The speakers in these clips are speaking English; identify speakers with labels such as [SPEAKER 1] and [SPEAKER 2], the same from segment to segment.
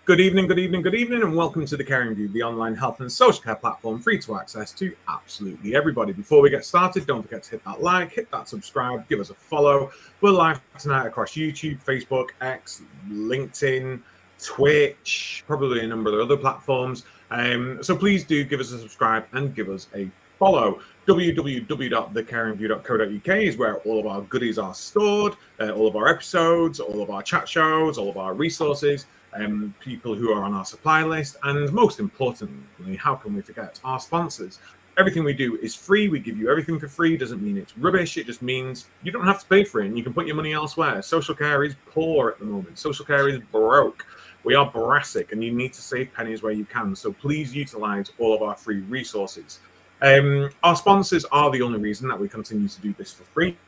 [SPEAKER 1] Good evening, and welcome to the Caring View, the online health and social care platform free to access to absolutely everybody. Before we get started, don't forget to hit that like, hit that subscribe, give us a follow. We're live tonight across YouTube, Facebook, X, LinkedIn, Twitch, probably a number of other platforms. So please do give us a subscribe and give us a follow. www.thecaringview.co.uk is where all of our goodies are stored, all of our episodes, all of our chat shows, all of our resources, people who are on our supply list, and most importantly, how can we forget our sponsors? Everything we do is free. We give you everything for free. Doesn't mean it's rubbish. It just means you don't have to pay for it and you can put your money elsewhere. Social care is poor at the moment. Social care is broke. We are brassic and you need to save pennies where you can. So please utilize all of our free resources. Our sponsors are the only reason that we continue to do this for free,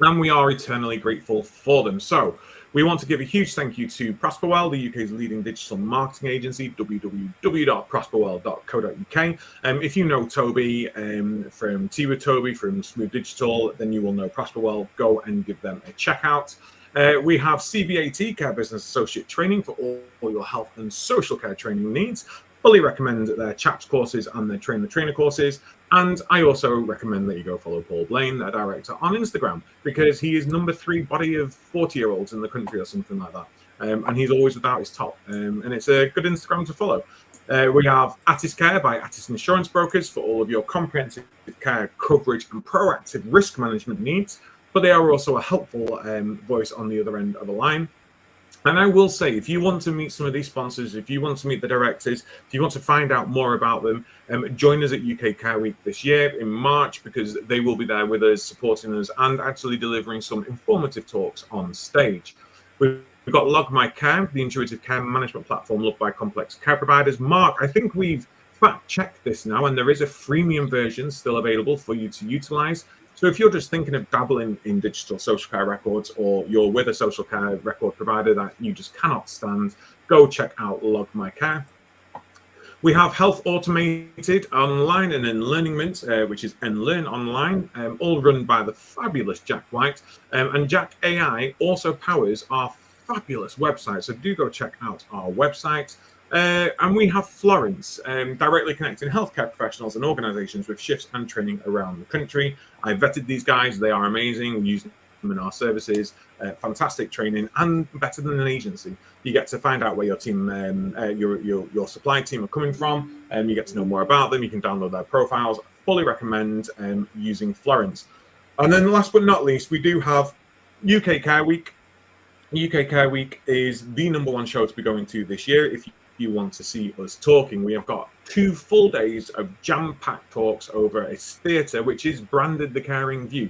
[SPEAKER 1] and we are eternally grateful for them. So we want to give a huge thank you to Prosperwell, the UK's leading digital marketing agency, www.prosperwell.co.uk. If you know Toby from Tea with Toby from Smooth Digital, then you will know Prosperwell. Go and give them a check out. We have CBAT, Care Business Associate Training, for all your health and social care training needs. Fully recommend their CHAPS courses and their Train the Trainer courses. And I also recommend that you go follow Paul Blaine, their director, on Instagram, because he is number 3 body of 40-year-olds in the country or something like that. And he's always without his top. And it's a good Instagram to follow. We have Attis Care by Attis Insurance Brokers for all of your comprehensive care coverage and proactive risk management needs. But they are also a helpful voice on the other end of the line. And I will say, if you want to meet some of these sponsors, if you want to meet the directors, if you want to find out more about them, join us at UK Care Week this year in March, because they will be there with us, supporting us and actually delivering some informative talks on stage. We've got Log My Care, the intuitive care management platform loved by complex care providers. Mark, I think we've fact-checked this now, and there is a freemium version still available for you to utilize. So if you're just thinking of dabbling in digital social care records, or you're with a social care record provider that you just cannot stand, go check out Log My Care. We have Health Automated Online and Enlightenment, which is Enlearn Online, all run by the fabulous Jack White. And Jack AI also powers our fabulous website. So do go check out our website. And we have Florence, directly connecting healthcare professionals and organizations with shifts and training around the country. I vetted these guys. They are amazing. We use them in our services. Fantastic training, and better than an agency. You get to find out where your team, your supply team are coming from, and you get to know more about them. You can download their profiles. Fully recommend using Florence. And then last but not least, we do have UK Care Week. UK Care Week is the #1 show to be going to this year. If you want to see us talking, we have got 2 full days of jam-packed talks over a theatre which is branded The Caring View.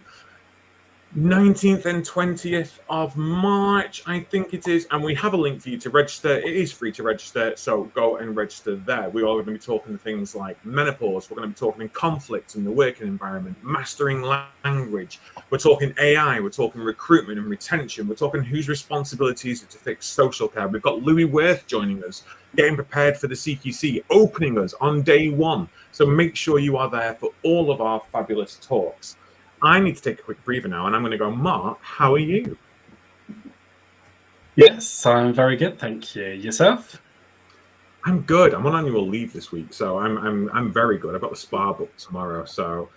[SPEAKER 1] 19th and 20th of March, I think it is, and we have a link for you to register. It is free to register, so go and register there. We are going to be talking things like menopause. We're going to be talking conflict in the working environment, mastering language. We're talking AI. We're talking recruitment and retention. We're talking whose responsibility is it to fix social care. We've got Louis Worth joining us, getting prepared for the CQC, opening us on day 1. So make sure you are there for all of our fabulous talks. I need to take a quick breather now, and I'm going to go, Mark, how are you?
[SPEAKER 2] Yes, I'm very good, thank you. Yourself?
[SPEAKER 1] I'm good. I'm on annual leave this week, so I'm very good. I've got the spa booked tomorrow, so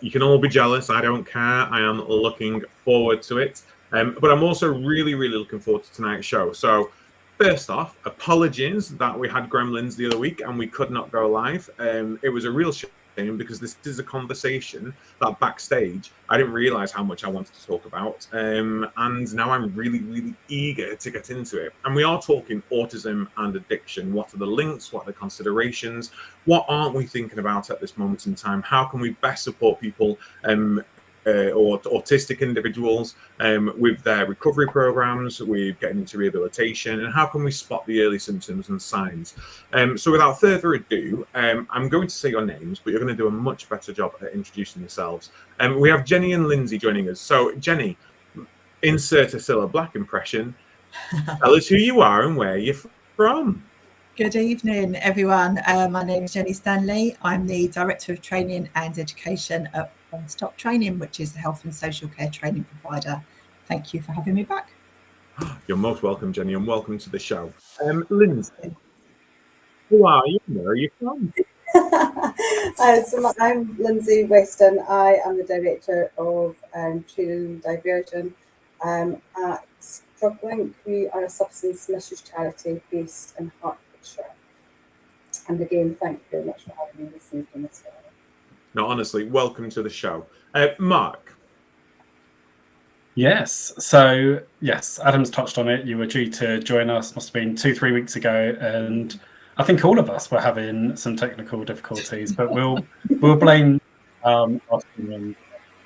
[SPEAKER 1] you can all be jealous. I don't care. I am looking forward to it. But I'm also really, really looking forward to tonight's show. So first off, apologies that we had Gremlins the other week and we could not go live. It was a real shame, because this is a conversation that backstage I didn't realize how much I wanted to talk about, and now I'm really, really eager to get into it. And we are talking autism and addiction. What are the links? What are the considerations? What aren't we thinking about at this moment in time? How can we best support people or autistic individuals with their recovery programs, with getting into rehabilitation, and how can we spot the early symptoms and signs? So without further ado, I'm going to say your names, but you're going to do a much better job at introducing yourselves. We have Jenny and Lindsay joining us. So Jenny, insert a Cilla Black impression. Tell us who you are and where you're from.
[SPEAKER 3] Good evening, everyone. My name is Jenny Stanley. I'm the Director of Training and Education at One Stop Training, which is the health and social care training provider. Thank you for having me back.
[SPEAKER 1] You're most welcome, Jenny, and welcome to the show. Lindsay, who are you? Where are you from?
[SPEAKER 4] I'm Lindsay Weston. I am the Director of Training and Diversion at DrugLink. We are a substance misuse charity based in Hertfordshire. And again, thank you very much for having me this evening as well.
[SPEAKER 1] No, honestly, welcome to the show. Mark.
[SPEAKER 2] Yes. So, yes, Adam's touched on it. You were due to join us, must have been 2-3 weeks ago. And I think all of us were having some technical difficulties, but we'll blame our streaming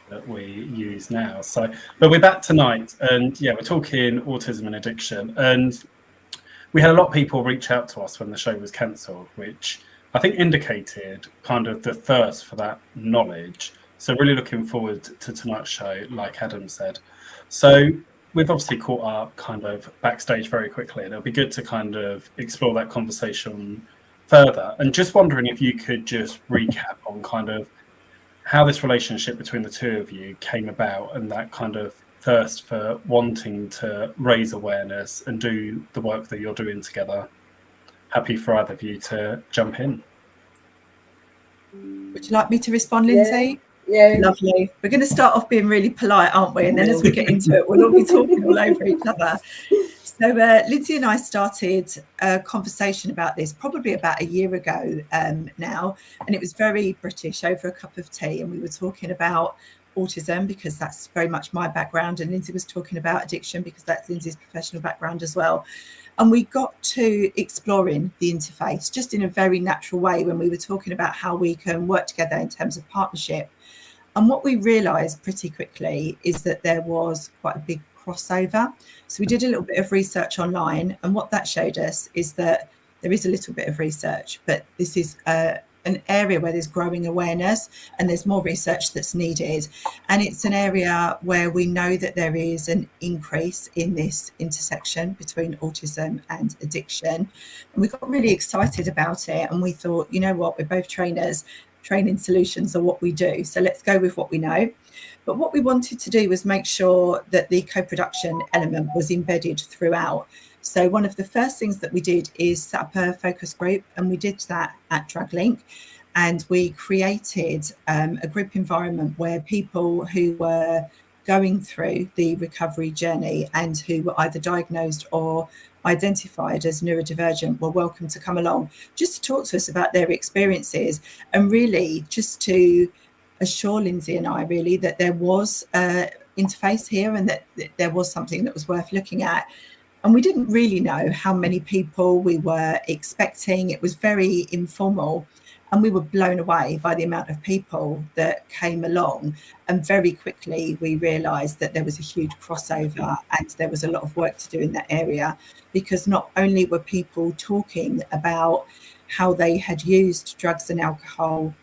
[SPEAKER 2] that we use now. So, but we're back tonight. And yeah, we're talking autism and addiction. And we had a lot of people reach out to us when the show was cancelled, which I think indicated kind of the thirst for that knowledge. So really looking forward to tonight's show, like Adam said. So we've obviously caught up kind of backstage very quickly, and it'll be good to kind of explore that conversation further. And just wondering if you could just recap on kind of how this relationship between the two of you came about, and that kind of thirst for wanting to raise awareness and do the work that you're doing together. Happy for either of you to jump in.
[SPEAKER 3] Would you like me to respond, Lindsay?
[SPEAKER 4] Yeah.
[SPEAKER 3] Lovely. We're going to start off being really polite, aren't we? And then as we get into it, we'll all be talking all over each other. So Lindsay and I started a conversation about this probably about a year ago now, and it was very British, over a cup of tea, and we were talking about autism because that's very much my background, and Lindsay was talking about addiction because that's Lindsay's professional background as well. And we got to exploring the interface just in a very natural way when we were talking about how we can work together in terms of partnership. And what we realised pretty quickly is that there was quite a big crossover. So we did a little bit of research online, and what that showed us is that there is a little bit of research, but this is an area where there's growing awareness and there's more research that's needed. And it's an area where we know that there is an increase in this intersection between autism and addiction. And we got really excited about it, and we thought, you know what, we're both trainers. Training solutions are what we do. So let's go with what we know. But what we wanted to do was make sure that the co-production element was embedded throughout. So one of the first things that we did is set up a focus group, and we did that at DrugLink. And we created a group environment where people who were going through the recovery journey and who were either diagnosed or identified as neurodivergent were welcome to come along just to talk to us about their experiences, and really just to assure Lindsay and I really that there was an interface here and that there was something that was worth looking at. And we didn't really know how many people we were expecting. It was very informal, and we were blown away by the amount of people that came along. And very quickly we realised that there was a huge crossover and there was a lot of work to do in that area, because not only were people talking about how they had used drugs and alcohol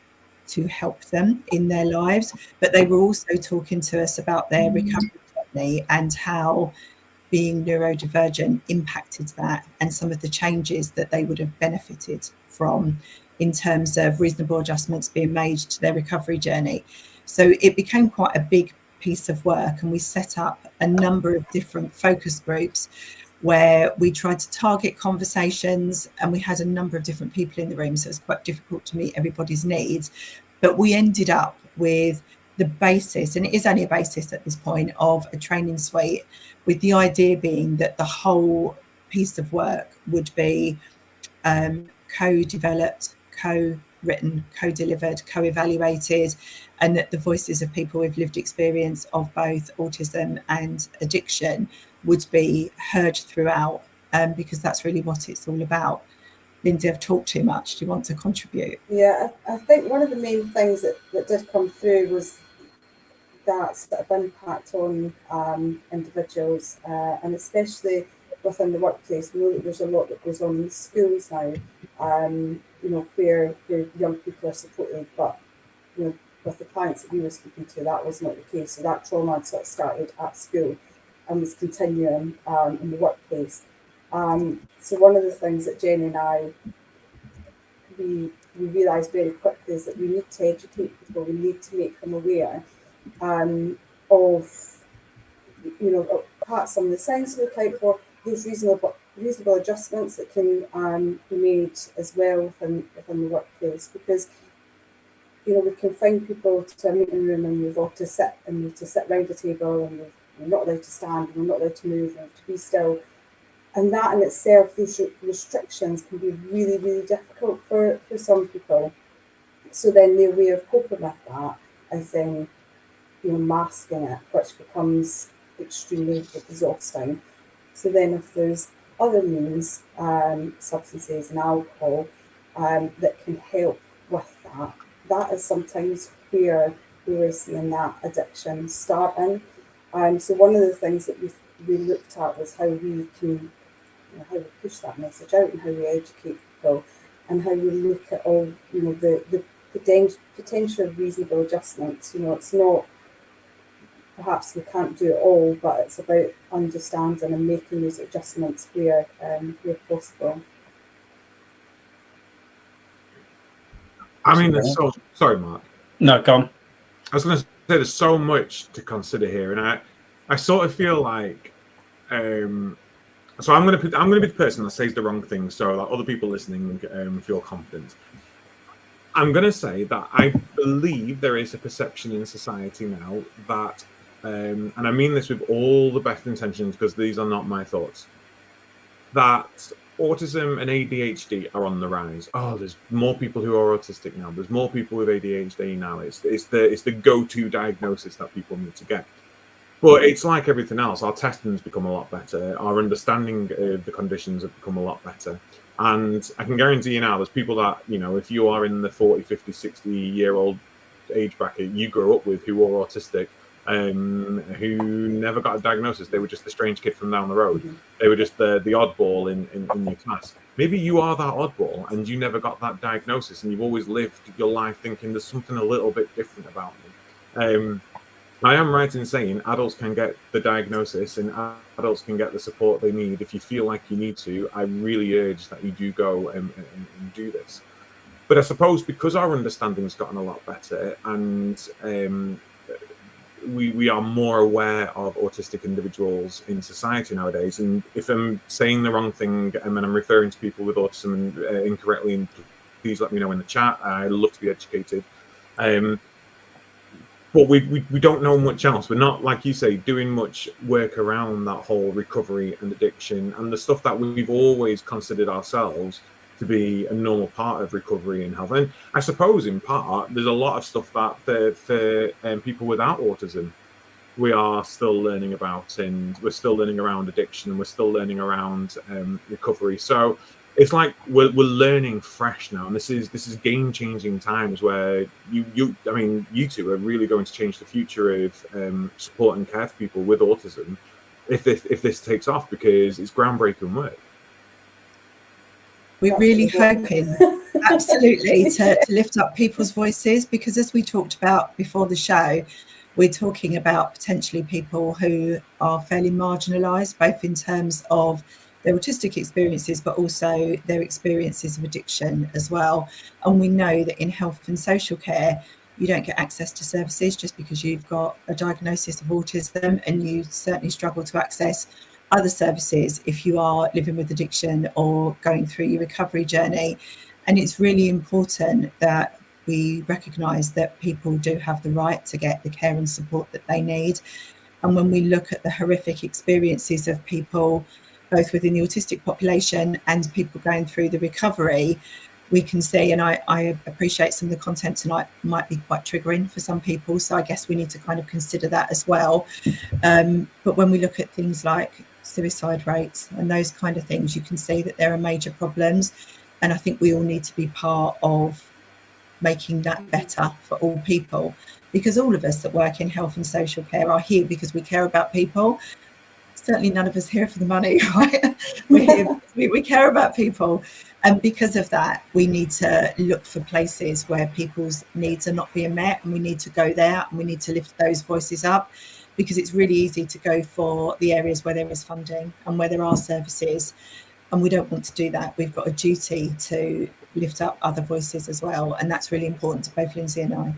[SPEAKER 3] to help them in their lives, but they were also talking to us about their recovery journey and how being neurodivergent impacted that, and some of the changes that they would have benefited from in terms of reasonable adjustments being made to their recovery journey. So it became quite a big piece of work, and we set up a number of different focus groups where we tried to target conversations, and we had a number of different people in the room, so it's quite difficult to meet everybody's needs. But we ended up with the basis, and it is only a basis at this point, of a training suite, with the idea being that the whole piece of work would be co-developed, co-written, co-delivered, co-evaluated, and that the voices of people with lived experience of both autism and addiction would be heard throughout, because that's really what it's all about. Lindsay, I've talked too much. Do you want to contribute?
[SPEAKER 4] Yeah, I think one of the main things that did come through was that sort of impact on individuals, and especially within the workplace. We know that there's a lot that goes on in schools now, where young people are supported, but with the clients that we were speaking to, that was not the case. So that trauma had sort of started at school and was continuing in the workplace. So one of the things that Jenny and I we realised very quickly is that we need to educate people. We need to make them aware of perhaps some of the signs to look out for, those reasonable adjustments that can be made as well within the workplace, because we can find people to a meeting room and we've all to sit around a table, and we're not allowed to stand, and we're not allowed to move, and to be still. And that in itself, those restrictions can be really, really difficult for some people. So then their way of coping with that is then, masking it, which becomes extremely exhausting. So then if there's other means, substances and alcohol, that can help with that, that is sometimes where we were seeing that addiction starting. So one of the things that we looked at was how we can, how we push that message out, and how we educate people, and how we look at all, the potential reasonable adjustments. It's not, perhaps we can't do it all, but it's about understanding and making those adjustments where possible.
[SPEAKER 1] I mean, sorry, Mark.
[SPEAKER 2] No, go on.
[SPEAKER 1] I was going to say there's so much to consider here, and I sort of feel like, so I'm going to be the person that says the wrong thing, so that other people listening feel confident. I'm going to say that I believe there is a perception in society now that, and I mean this with all the best intentions because these are not my thoughts, that autism and ADHD are on the rise. Oh, there's more people who are autistic now. There's more people with ADHD now. It's the go-to diagnosis that people need to get. But it's like everything else. Our testing's become a lot better. Our understanding of the conditions have become a lot better. And I can guarantee you now, there's people that, if you are in the 40, 50, 60-year-old age bracket, you grew up with who are autistic, who never got a diagnosis. They were just the strange kid from down the road. Mm-hmm. They were just the oddball in your class. Maybe you are that oddball and you never got that diagnosis, and you've always lived your life thinking there's something a little bit different about me. I am right in saying adults can get the diagnosis and adults can get the support they need. If you feel like you need to, I really urge that you do go and do this. But I suppose because our understanding has gotten a lot better, and we are more aware of autistic individuals in society nowadays, and if I'm saying the wrong thing and I'm referring to people with autism incorrectly, please let me know in the chat. I'd love to be educated. But we don't know much else. We're not, like you say, doing much work around that whole recovery and addiction and the stuff that we've always considered ourselves to be a normal part of recovery and health. And I suppose in part, there's a lot of stuff that for people without autism, we are still learning about, and we're still learning around addiction, and we're still learning around recovery. So it's like we're learning fresh now, and this is game-changing times where you two are really going to change the future of support and care for people with autism if this takes off, because it's groundbreaking work.
[SPEAKER 3] We're really hoping, absolutely, to lift up people's voices, because as we talked about before the show, we're talking about potentially people who are fairly marginalised, both in terms of their autistic experiences, but also their experiences of addiction as well. And we know that in health and social care, you don't get access to services just because you've got a diagnosis of autism, and you certainly struggle to access other services if you are living with addiction or going through your recovery journey. And it's really important that we recognise that people do have the right to get the care and support that they need. And when we look at the horrific experiences of people, both within the autistic population and people going through the recovery, we can see, and I appreciate some of the content tonight might be quite triggering for some people, so I guess we need to kind of consider that as well. But when we look at things like suicide rates and those kind of things, you can see that there are major problems, and I think we all need to be part of making that better for all people, because all of us that work in health and social care are here because we care about people. Certainly none of us here for the money, right? We're here, we care about people. And because of that, we need to look for places where people's needs are not being met, and we need to go there, and we need to lift those voices up, because it's really easy to go for the areas where there is funding and where there are services. And we don't want to do that. We've got a duty to lift up other voices as well. And that's really important to both Lindsay and I.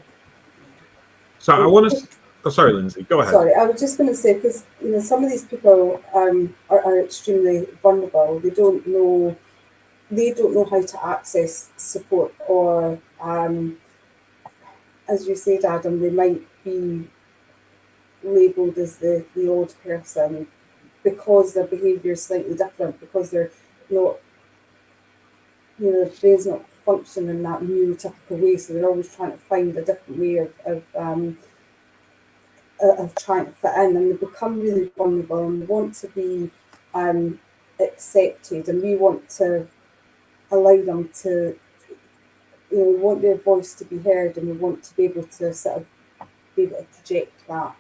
[SPEAKER 1] So I want to... Oh, sorry, Lindsay, go ahead.
[SPEAKER 4] Sorry, I was just going to say, because some of these people are extremely vulnerable. They don't know how to access support, or as you said, Adam, they might be labelled as the odd person because their behaviour is slightly different, because they're not, their brain's not functioning in that neurotypical way, so they're always trying to find a different way of trying to fit in, and they become really vulnerable and want to be accepted, and we want to allow them to, we want their voice to be heard, and we want to be able to sort of be able to project that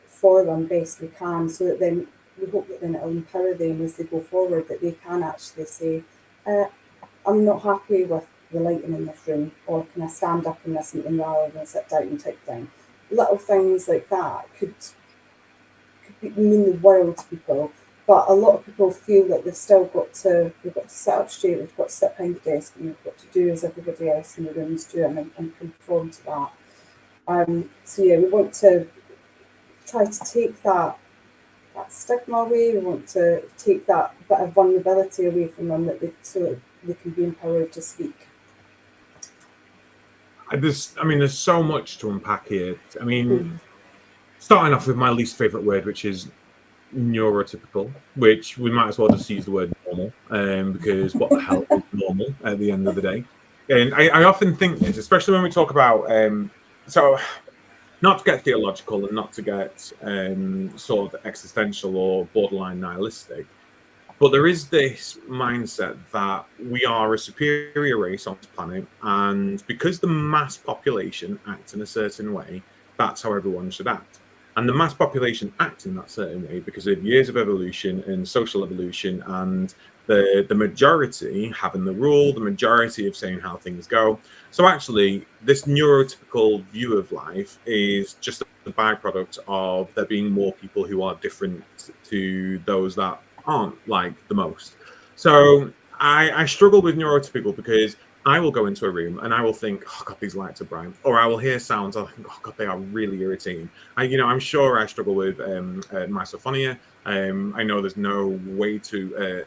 [SPEAKER 4] for them best we can, so that then we hope that then it'll empower them as they go forward, that they can actually say, I'm not happy with the lighting in this room, or can I stand up in this meeting rather than sit down and type down. Little things like that could mean the world to people, but a lot of people feel that they've got to sit up straight, they've got to sit behind the desk, and they've got to do as everybody else in the room is doing, and conform to that. So yeah, we want to try to take that stigma away. We want to take that bit of vulnerability away from them, so that they can be empowered to speak.
[SPEAKER 1] There's so much to unpack here. Starting off with my least favourite word, which is neurotypical, which we might as well just use the word normal, because what the hell is normal at the end of the day? And I often think this, especially when we talk about, so not to get theological and not to get sort of existential or borderline nihilistic, but there is this mindset that we are a superior race on this planet, and because the mass population acts in a certain way, that's how everyone should act. And the mass population acts in that certain way because of years of evolution and social evolution, and the majority having the rule, the majority of saying how things go. So actually, this neurotypical view of life is just a byproduct of there being more people who are different to those that aren't like the most. So I struggle with neurotypical because I will go into a room and I will think, oh God, these lights are bright, or I will hear sounds, I'll think, oh God, they are really irritating. I'm sure I struggle with misophonia. I know there's no way to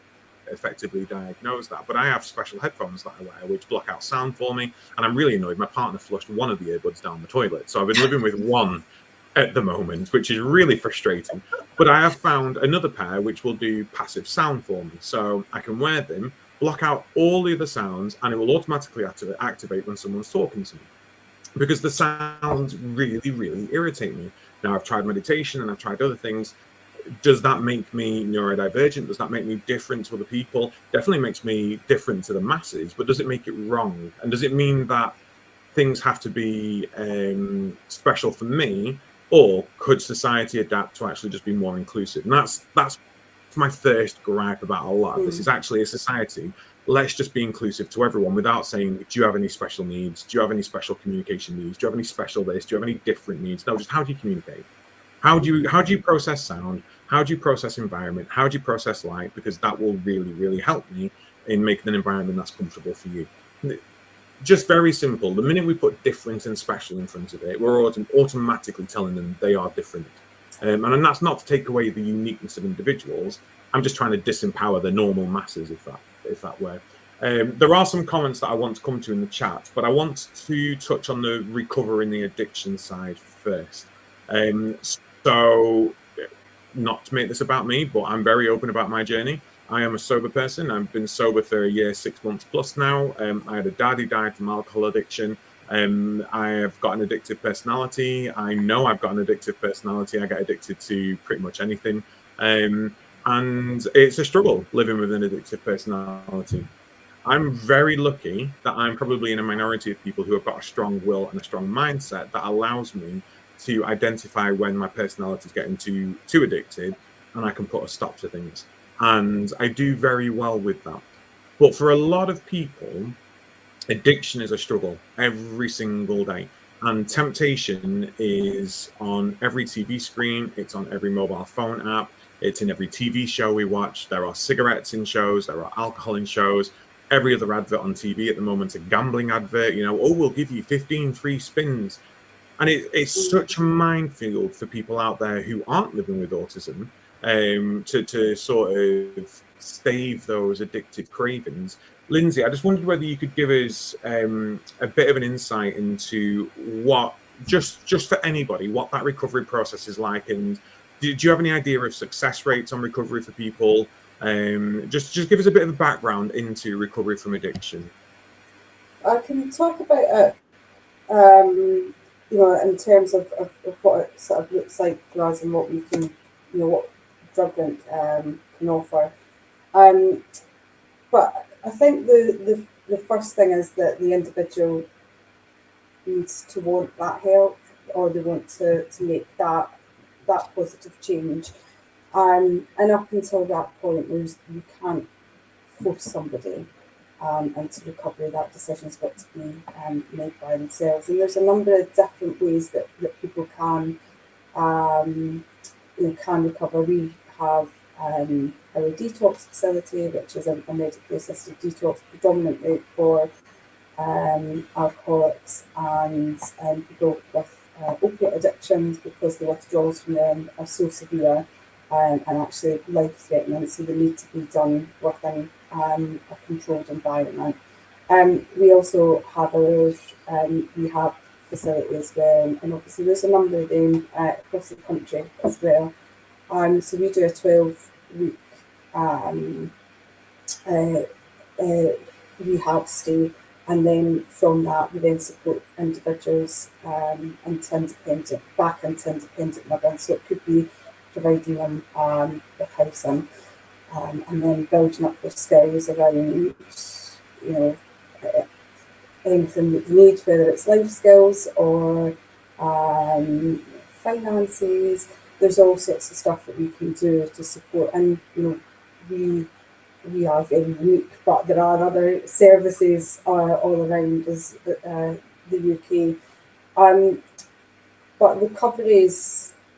[SPEAKER 1] effectively diagnose that, but I have special headphones that I wear which block out sound for me, and I'm really annoyed. My partner flushed one of the earbuds down the toilet, so I've been living with one at the moment, which is really frustrating. But I have found another pair which will do passive sound for me, so I can wear them, block out all the other sounds, and it will automatically activate when someone's talking to me, because the sounds really, really irritate me. Now, I've tried meditation and I've tried other things. Does that make me neurodivergent? Does that make me different to other people? Definitely makes me different to the masses, but does it make it wrong? And does it mean that things have to be special for me, or could society adapt to actually just be more inclusive? And that's my first gripe about a lot of this, is actually a society. Let's just be inclusive to everyone without saying, do you have any special needs? Do you have any special communication needs? Do you have any special this? Do you have any different needs? No, just how do you communicate? How do you process sound? How do you process environment? How do you process light? Because that will really, really help me in making an environment that's comfortable for you. Just very simple. The minute we put different and special in front of it, we're automatically telling them they are different. And that's not to take away the uniqueness of individuals. I'm just trying to disempower the normal masses, if that were. There are some comments that I want to come to in the chat, but I want to touch on the recovering the addiction side first. So, not to make this about me, but I'm very open about my journey. I am a sober person. I've been sober for a year, 6 months plus now. I had a dad who died from alcohol addiction. I have got an addictive personality. I know I've got an addictive personality. I get addicted to pretty much anything. And it's a struggle living with an addictive personality. I'm very lucky that I'm probably in a minority of people who have got a strong will and a strong mindset that allows me to identify when my personality is getting too addicted, and I can put a stop to things. And I do very well with that. But for a lot of people, addiction is a struggle every single day. And temptation is on every TV screen. It's on every mobile phone app. It's in every TV show we watch. There are cigarettes in shows. There are alcohol in shows. Every other advert on TV at the moment is a gambling advert. Oh, we'll give you 15 free spins. And it's such a minefield for people out there who aren't living with autism, to sort of stave those addictive cravings. Lindsay, I just wondered whether you could give us a bit of an insight into what, just for anybody, what that recovery process is like, and do you have any idea of success rates on recovery for people? Just give us a bit of a background into recovery from addiction.
[SPEAKER 4] I can talk about it, you know, in terms of what it sort of looks like for us and what we can, you know, what DrugLink can offer. But I think the first thing is that the individual needs to want that help, or they want to make that positive change. And up until that point, you can't force somebody into recovery. That decision's got to be made by themselves. And there's a number of different ways that people can can recover. We have our detox facility, which is a medically assisted detox predominantly for alcoholics and people with opiate addictions, because the withdrawals from them are so severe and actually life-threatening, so they need to be done within a controlled environment. We also have our rehab facility as well, and obviously there's a number of them across the country as well. So we do a 12-week rehab stay, and then from that we then support individuals into independent living. So it could be providing them with housing, and then building up their skills around, you know, anything that they need, whether it's life skills or finances. There's all sorts of stuff that we can do to support, and you know, we are very unique, but there are other services all around us, the UK. But recovery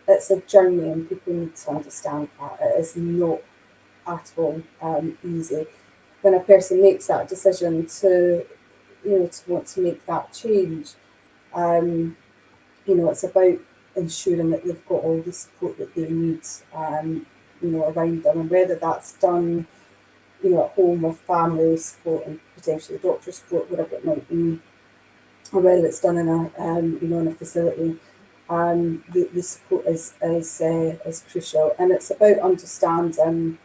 [SPEAKER 4] it's a journey, and people need to understand that it is not at all easy. When a person makes that decision to want to make that change, you know, it's about ensuring that they've got all the support that they need, you know, around them, and whether that's done, you know, at home with family support and potentially doctor support, whatever it might be, or whether it's done in a you know, in a facility. The support is crucial, and it's about understanding,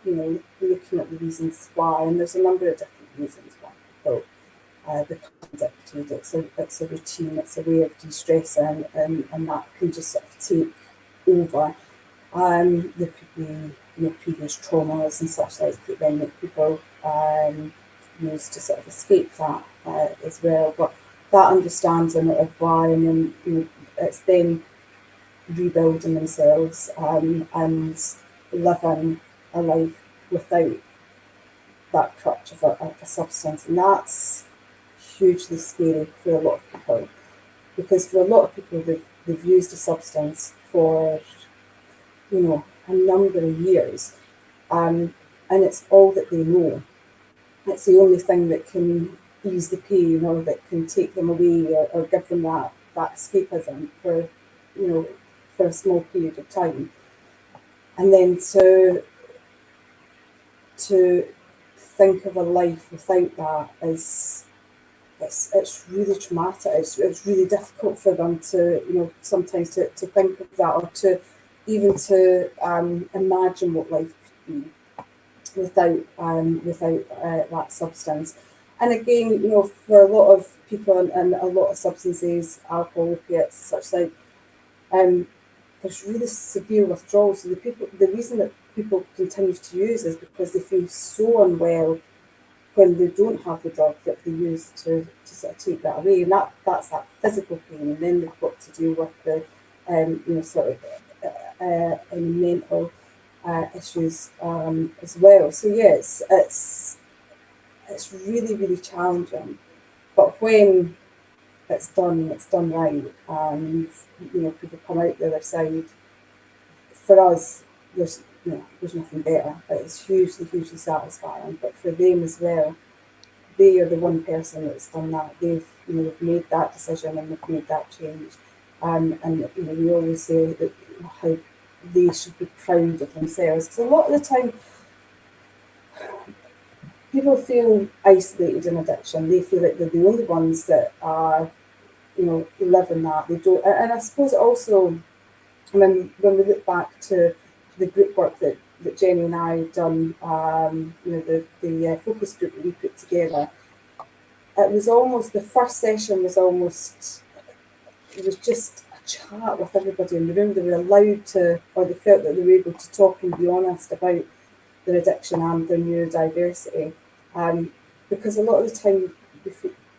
[SPEAKER 4] you know, looking at the reasons why, and there's a number of different reasons why people become addicted. It's a routine, it's a way of de-stressing, and that can just sort of take over. There could be, you know, previous traumas and such like that then make people use to sort of escape that as well. But that understanding of why, and then, you know, it's then rebuilding themselves and living a life without that crutch of a substance. And that's hugely scary for a lot of people, because for a lot of people they've used a substance for, you know, a number of years, and it's all that they know. It's the only thing that can ease the pain, or that can take them away, or give them that escapism for, you know, for a small period of time. And then to think of a life without that is, it's really traumatic. It's really difficult for them to, you know, sometimes to think of that, or to even to imagine what life could be without that substance. And again, you know, for a lot of people and a lot of substances, alcohol, opiates, such like, there's really severe withdrawals. So the reason that people continue to use is because they feel so unwell when they don't have the drug that they use to sort of take that away, and that's that physical pain, and then they've got to deal with the you know, sort of any mental issues as well. So yes, it's really, really challenging, but when it's done right, and you know, people come out the other side, for us there's nothing better. It's hugely satisfying, but for them as well, they are the one person that's done that. They've made that decision and they've made that change. And we always say that how they should be proud of themselves. Because a lot of the time, people feel isolated in addiction. They feel like they're the only ones that are, live in that. They don't. And I suppose also, when we look back to the group work that Jenny and I had done, the focus group that we put together, it was almost, the first session was almost, it was just a chat with everybody in the room. They were allowed to, or they felt that they were able to talk and be honest about their addiction and their neurodiversity. Because a lot of the time,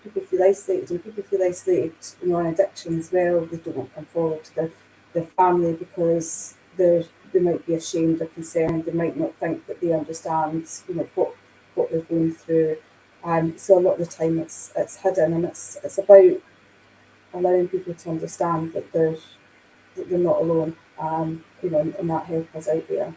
[SPEAKER 4] people feel isolated, and people feel isolated, in addiction as well. They don't want to come forward to their family because they might be ashamed or concerned. They might not think that they understand, what they're going through. So a lot of the time it's hidden, and it's about allowing people to understand that they're not alone. And that help is out there.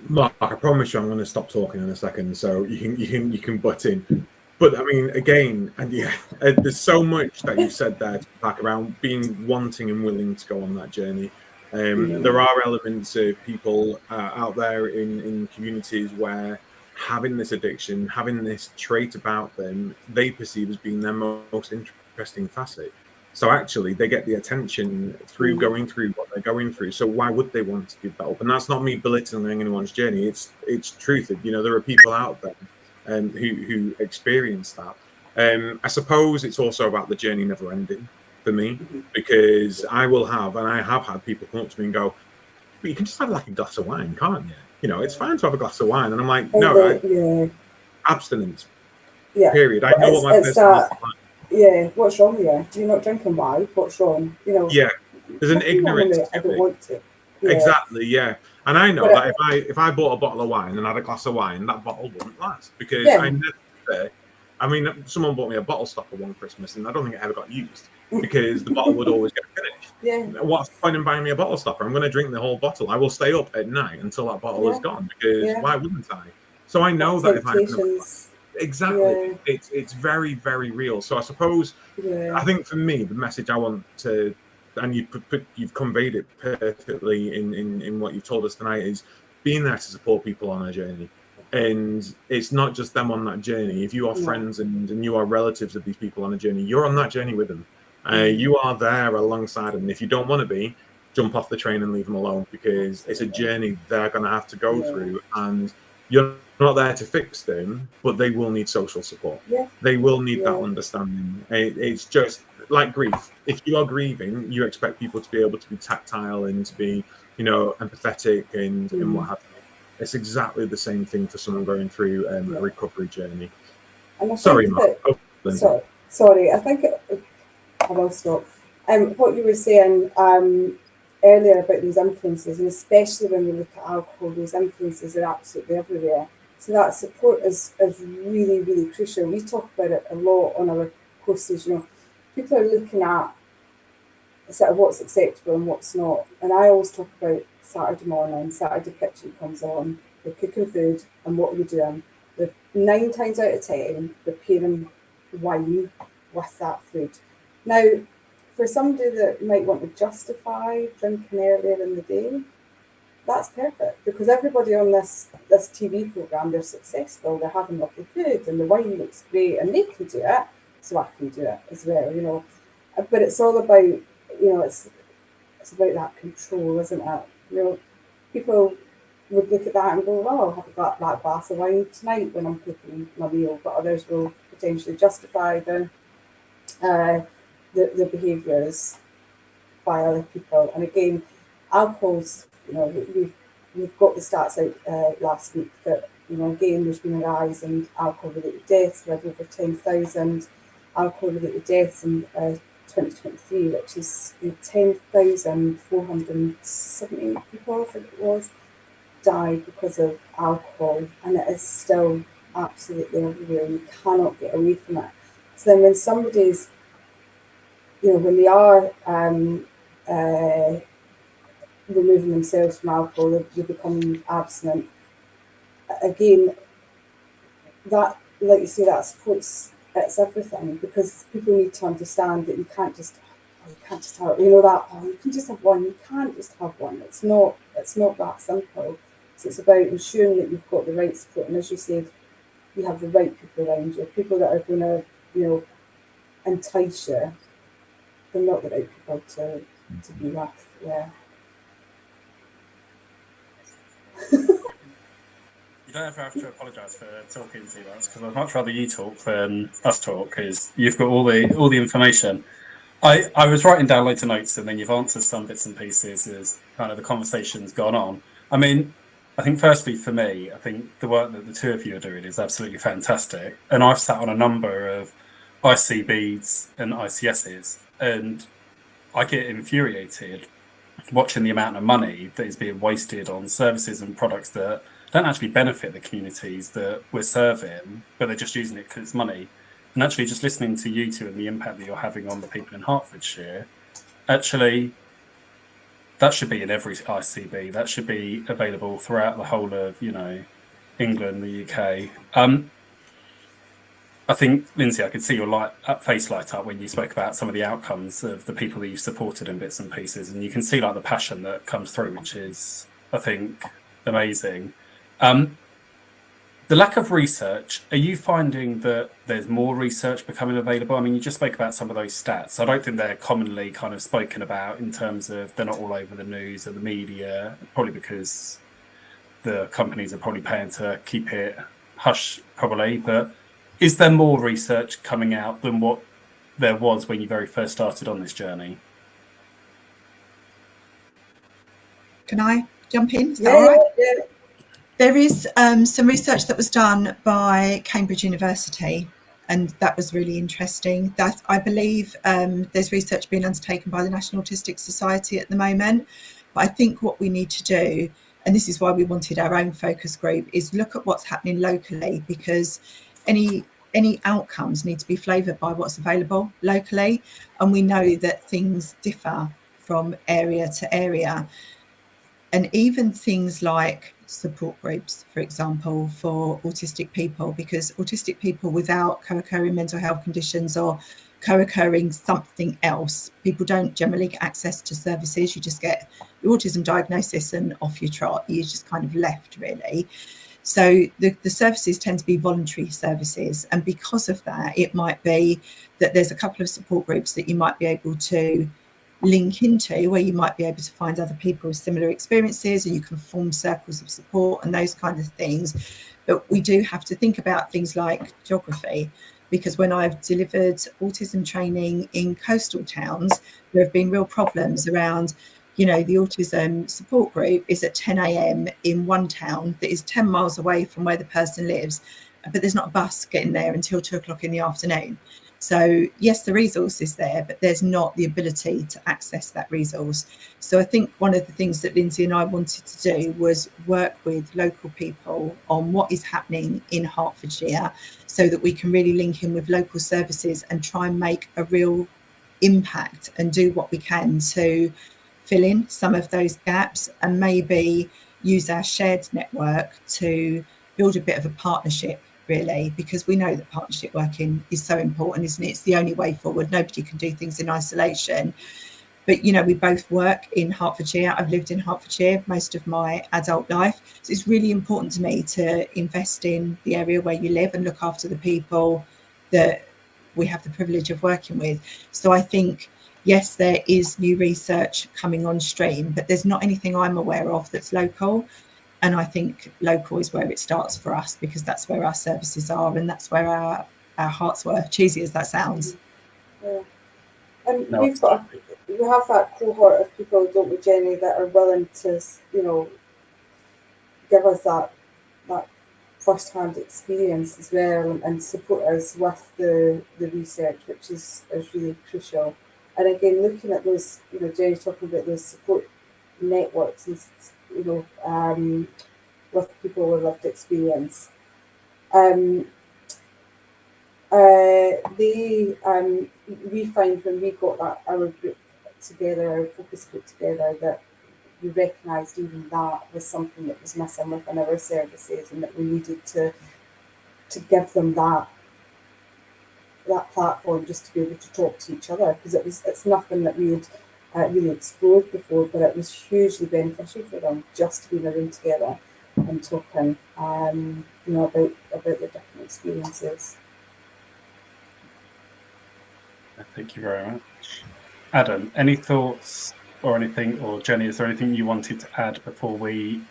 [SPEAKER 1] Mark, I promise you I'm going to stop talking in a second, so you can butt in. But I mean, again, and yeah, there's so much that you said there back around being wanting and willing to go on that journey. There are elements of people out there in communities where having this addiction, having this trait about them, they perceive as being their most interesting facet. So actually, they get the attention through going through what they're going through. So why would they want to give that up? And that's not me belittling anyone's journey. It's truth. There are people out there who experience that. I suppose it's also about the journey never ending for me, because I have had people come up to me and go, "But you can just have like a glass of wine, can't you? It's fine to have a glass of wine." And I'm like, no, abstinence.
[SPEAKER 4] Yeah.
[SPEAKER 1] Period. I know what my personal is like.
[SPEAKER 4] Yeah, what's wrong with you? Do you not drinking wine? What's wrong?
[SPEAKER 1] Yeah, there's an ignorance.
[SPEAKER 4] I don't want to. Yeah.
[SPEAKER 1] Exactly, yeah. And I know that if I bought a bottle of wine and had a glass of wine, that bottle wouldn't last, because I never. I mean, someone bought me a bottle stopper one Christmas, and I don't think it ever got used because the bottle would always get finished.
[SPEAKER 4] Yeah.
[SPEAKER 1] What's the point in buying me a bottle stopper? I'm going to drink the whole bottle. I will stay up at night until that bottle is gone, because why wouldn't I? So I know that if I exactly, it's very, very real. So I suppose I think for me the message I want to, and you've conveyed it perfectly in what you've told us tonight, is being there to support people on their journey. And it's not just them on that journey. If you are friends and you are relatives of these people on a journey, you're on that journey with them. You are there alongside them. And if you don't want to be, jump off the train and leave them alone, because it's a journey they're going to have to go through, and you're not there to fix them, but they will need social support. They will need that understanding. It's just like grief. If you are grieving, you expect people to be able to be tactile and to be, empathetic and what have you. It's exactly the same thing for someone going through a recovery journey.
[SPEAKER 4] And
[SPEAKER 1] Sorry, Mark.
[SPEAKER 4] Sorry, I think I will stop. What you were saying earlier about these influences, and especially when we look at alcohol, those influences are absolutely everywhere. So that support is really, really crucial. We talk about it a lot on our courses. People are looking at sort of what's acceptable and what's not. And I always talk about Saturday morning, Saturday kitchen comes on, they're cooking food, and what are you doing? 9 times out of 10, they're pairing wine with that food. Now, for somebody that might want to justify drinking earlier in the day, that's perfect, because everybody on this TV programme, they're successful, they're having lovely food, and the wine looks great, and they can do it, so I can do it as well, But it's all about, it's about that control, isn't it? People would look at that and go, "Well, I'll have that glass of wine tonight when I'm cooking my meal," but others will potentially justify the behaviours by other people. And again, alcohol's, we've got the stats out last week that, again, there's been a rise in alcohol-related deaths. We had over 10,000 alcohol-related deaths in 2023, which is 10,470 people, I think it was, died because of alcohol, and it is still absolutely everywhere. You cannot get away from it. So then when somebody's, when they are removing themselves from alcohol, they become abstinent. Again, that, like you say, that supports, it's everything, because people need to understand that you can't just have, that, you can just have one, you can't just have one. It's not that simple. So it's about ensuring that you've got the right support, and as you said, you have the right people around you, people that are going to, entice you. They're not the right people to be with, yeah.
[SPEAKER 2] You don't ever have to apologise for talking too much, because I'd much rather you talk than us talk, because you've got all the information. I was writing down loads of notes, and then you've answered some bits and pieces as kind of the conversation's gone on. I mean, I think firstly for me, I think the work that the two of you are doing is absolutely fantastic. And I've sat on a number of ICBs and ICSs, and I get infuriated watching the amount of money that is being wasted on services and products that don't actually benefit the communities that we're serving, but they're just using it because it's money. And actually just listening to you two and the impact that you're having on the people in Hertfordshire, actually, that should be in every ICB. That should be available throughout the whole of, England, the UK. I think, Lindsay, I could see your face light up when you spoke about some of the outcomes of the people that you've supported in bits and pieces, and you can see the passion that comes through, which is, I think, amazing. The lack of research, are you finding that there's more research becoming available? I mean, you just spoke about some of those stats. I don't think they're commonly kind of spoken about in terms of they're not all over the news or the media, probably because the companies are probably paying to keep it hush, probably. But is there more research coming out than what there was when you very first started on this journey?
[SPEAKER 3] Can I jump in? Is that all right? Yeah. There is some research that was done by Cambridge University, and that was really interesting. That I believe there's research being undertaken by the National Autistic Society at the moment. But I think what we need to do, and this is why we wanted our own focus group, is look at what's happening locally, because any outcomes need to be flavoured by what's available locally. And we know that things differ from area to area. And even things like support groups, for example, for autistic people, because autistic people without co-occurring mental health conditions or co-occurring something else, people don't generally get access to services. You just get your autism diagnosis and off you trot. You're just kind of left, really. So the services tend to be voluntary services. And because of that, it might be that there's a couple of support groups that you might be able to link into, where you might be able to find other people with similar experiences, and you can form circles of support and those kind of things. But we do have to think about things like geography, because when I've delivered autism training in coastal towns, there have been real problems around, the autism support group is at 10 a.m. in one town that is 10 miles away from where the person lives, but there's not a bus getting there until 2 o'clock in the afternoon. So yes, the resource is there, but there's not the ability to access that resource. So I think one of the things that Lindsay and I wanted to do was work with local people on what is happening in Hertfordshire, so that we can really link in with local services and try and make a real impact and do what we can to fill in some of those gaps, and maybe use our shared network to build a bit of a partnership, really, because we know that partnership working is so important, isn't it? It's the only way forward. Nobody can do things in isolation. But, we both work in Hertfordshire. I've lived in Hertfordshire most of my adult life. So it's really important to me to invest in the area where you live and look after the people that we have the privilege of working with. So I think, yes, there is new research coming on stream, but there's not anything I'm aware of that's local. And I think local is where it starts for us, because that's where our services are and that's where our hearts were, cheesy as that sounds.
[SPEAKER 4] Yeah. And we have that cohort of people, don't we, Jenny, that are willing to, give us that first-hand experience as well, and support us with the research, which is really crucial. And again, looking at those, Jenny talking about those support networks and, with people with lived experience. We find when we got our group together, our focus group together, that we recognised even that was something that was missing within our services, and that we needed to to give them that platform just to be able to talk to each other, because it's nothing that we had really explored before, but it was hugely beneficial for them just to be in a room together and talking, about their different experiences.
[SPEAKER 2] Thank you very much. Adam, any thoughts or anything, or Jenny, is there anything you wanted to add before we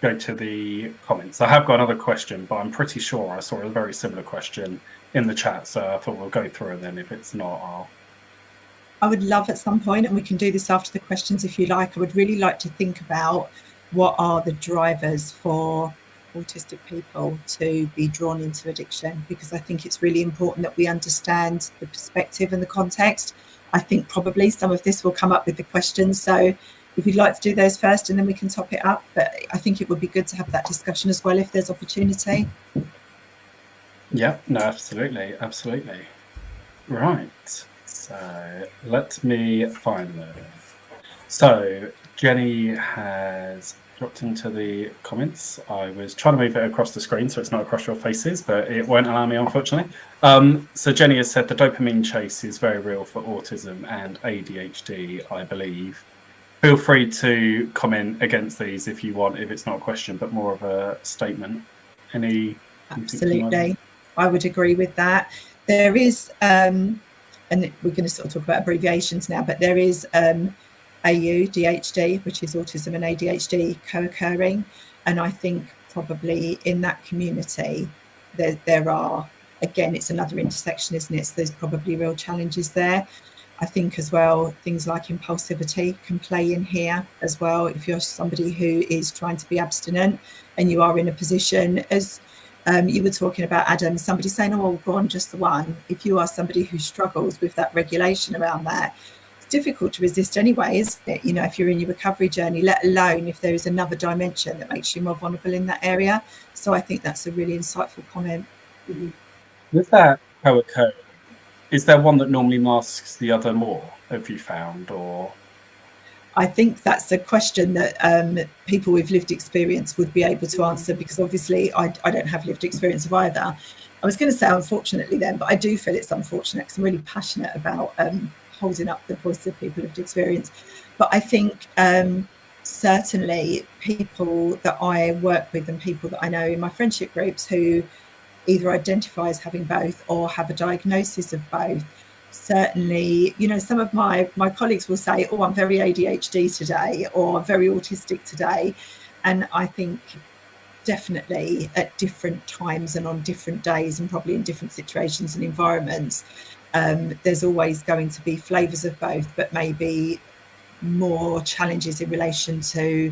[SPEAKER 2] go to the comments? I have got another question, but I'm pretty sure I saw a very similar question in the chat, so I thought we'll go through it then. If it's not,
[SPEAKER 3] I would love at some point, and we can do this after the questions if you like, I would really like to think about what are the drivers for autistic people to be drawn into addiction, because I think it's really important that we understand the perspective and the context. I think probably some of this will come up with the questions, so if you'd like to do those first and then we can top it up, but I think it would be good to have that discussion as well if there's opportunity.
[SPEAKER 2] Yeah, no, absolutely. Right, so let me find them. So Jenny has dropped into the comments. I was trying to move it across the screen so it's not across your faces, but it won't allow me, unfortunately. So Jenny has said the dopamine chase is very real for autism and ADHD, I believe. Feel free to comment against these if you want, if it's not a question, but more of a statement.
[SPEAKER 3] Absolutely. I would agree with that. There is, and we're going to sort of talk about abbreviations now, but there is ADHD, which is autism and ADHD co-occurring. And I think probably in that community, there are, again, it's another intersection, isn't it? So there's probably real challenges there. I think as well, things like impulsivity can play in here as well. If you're somebody who is trying to be abstinent and you are in a position, as you were talking about, Adam, somebody saying, oh, well, go on, just the one. If you are somebody who struggles with that regulation around that, it's difficult to resist anyway, isn't it? You know, if you're in your recovery journey, let alone if there is another dimension that makes you more vulnerable in that area. So I think that's a really insightful comment.
[SPEAKER 4] Mm-hmm.
[SPEAKER 2] With that co-occurring, is there one that normally masks the other more, have you found, or?
[SPEAKER 3] I think that's a question that people with lived experience would be able to answer, because obviously I don't have lived experience of either. I was going to say unfortunately then, but I do feel it's unfortunate because I'm really passionate about holding up the voice of people with lived experience. But I think certainly people that I work with and people that I know in my friendship groups who either identify as having both or have a diagnosis of both, certainly, you know, some of my colleagues will say, oh, I'm very ADHD today, or very autistic today. And I think definitely at different times and on different days and probably in different situations and environments, there's always going to be flavours of both, but maybe more challenges in relation to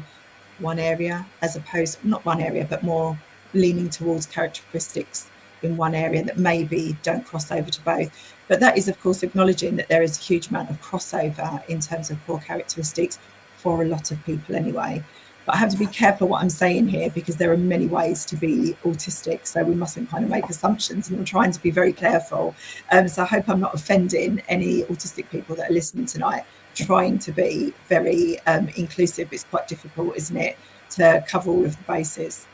[SPEAKER 3] one area, as opposed, not one area, but more leaning towards characteristics in one area that maybe don't cross over to both. But that is, of course, acknowledging that there is a huge amount of crossover in terms of core characteristics for a lot of people anyway. But I have to be careful what I'm saying here, because there are many ways to be autistic, so we mustn't kind of make assumptions, and I'm trying to be very careful. So I hope I'm not offending any autistic people that are listening tonight, trying to be very inclusive. It's quite difficult, isn't it, to cover all of the bases.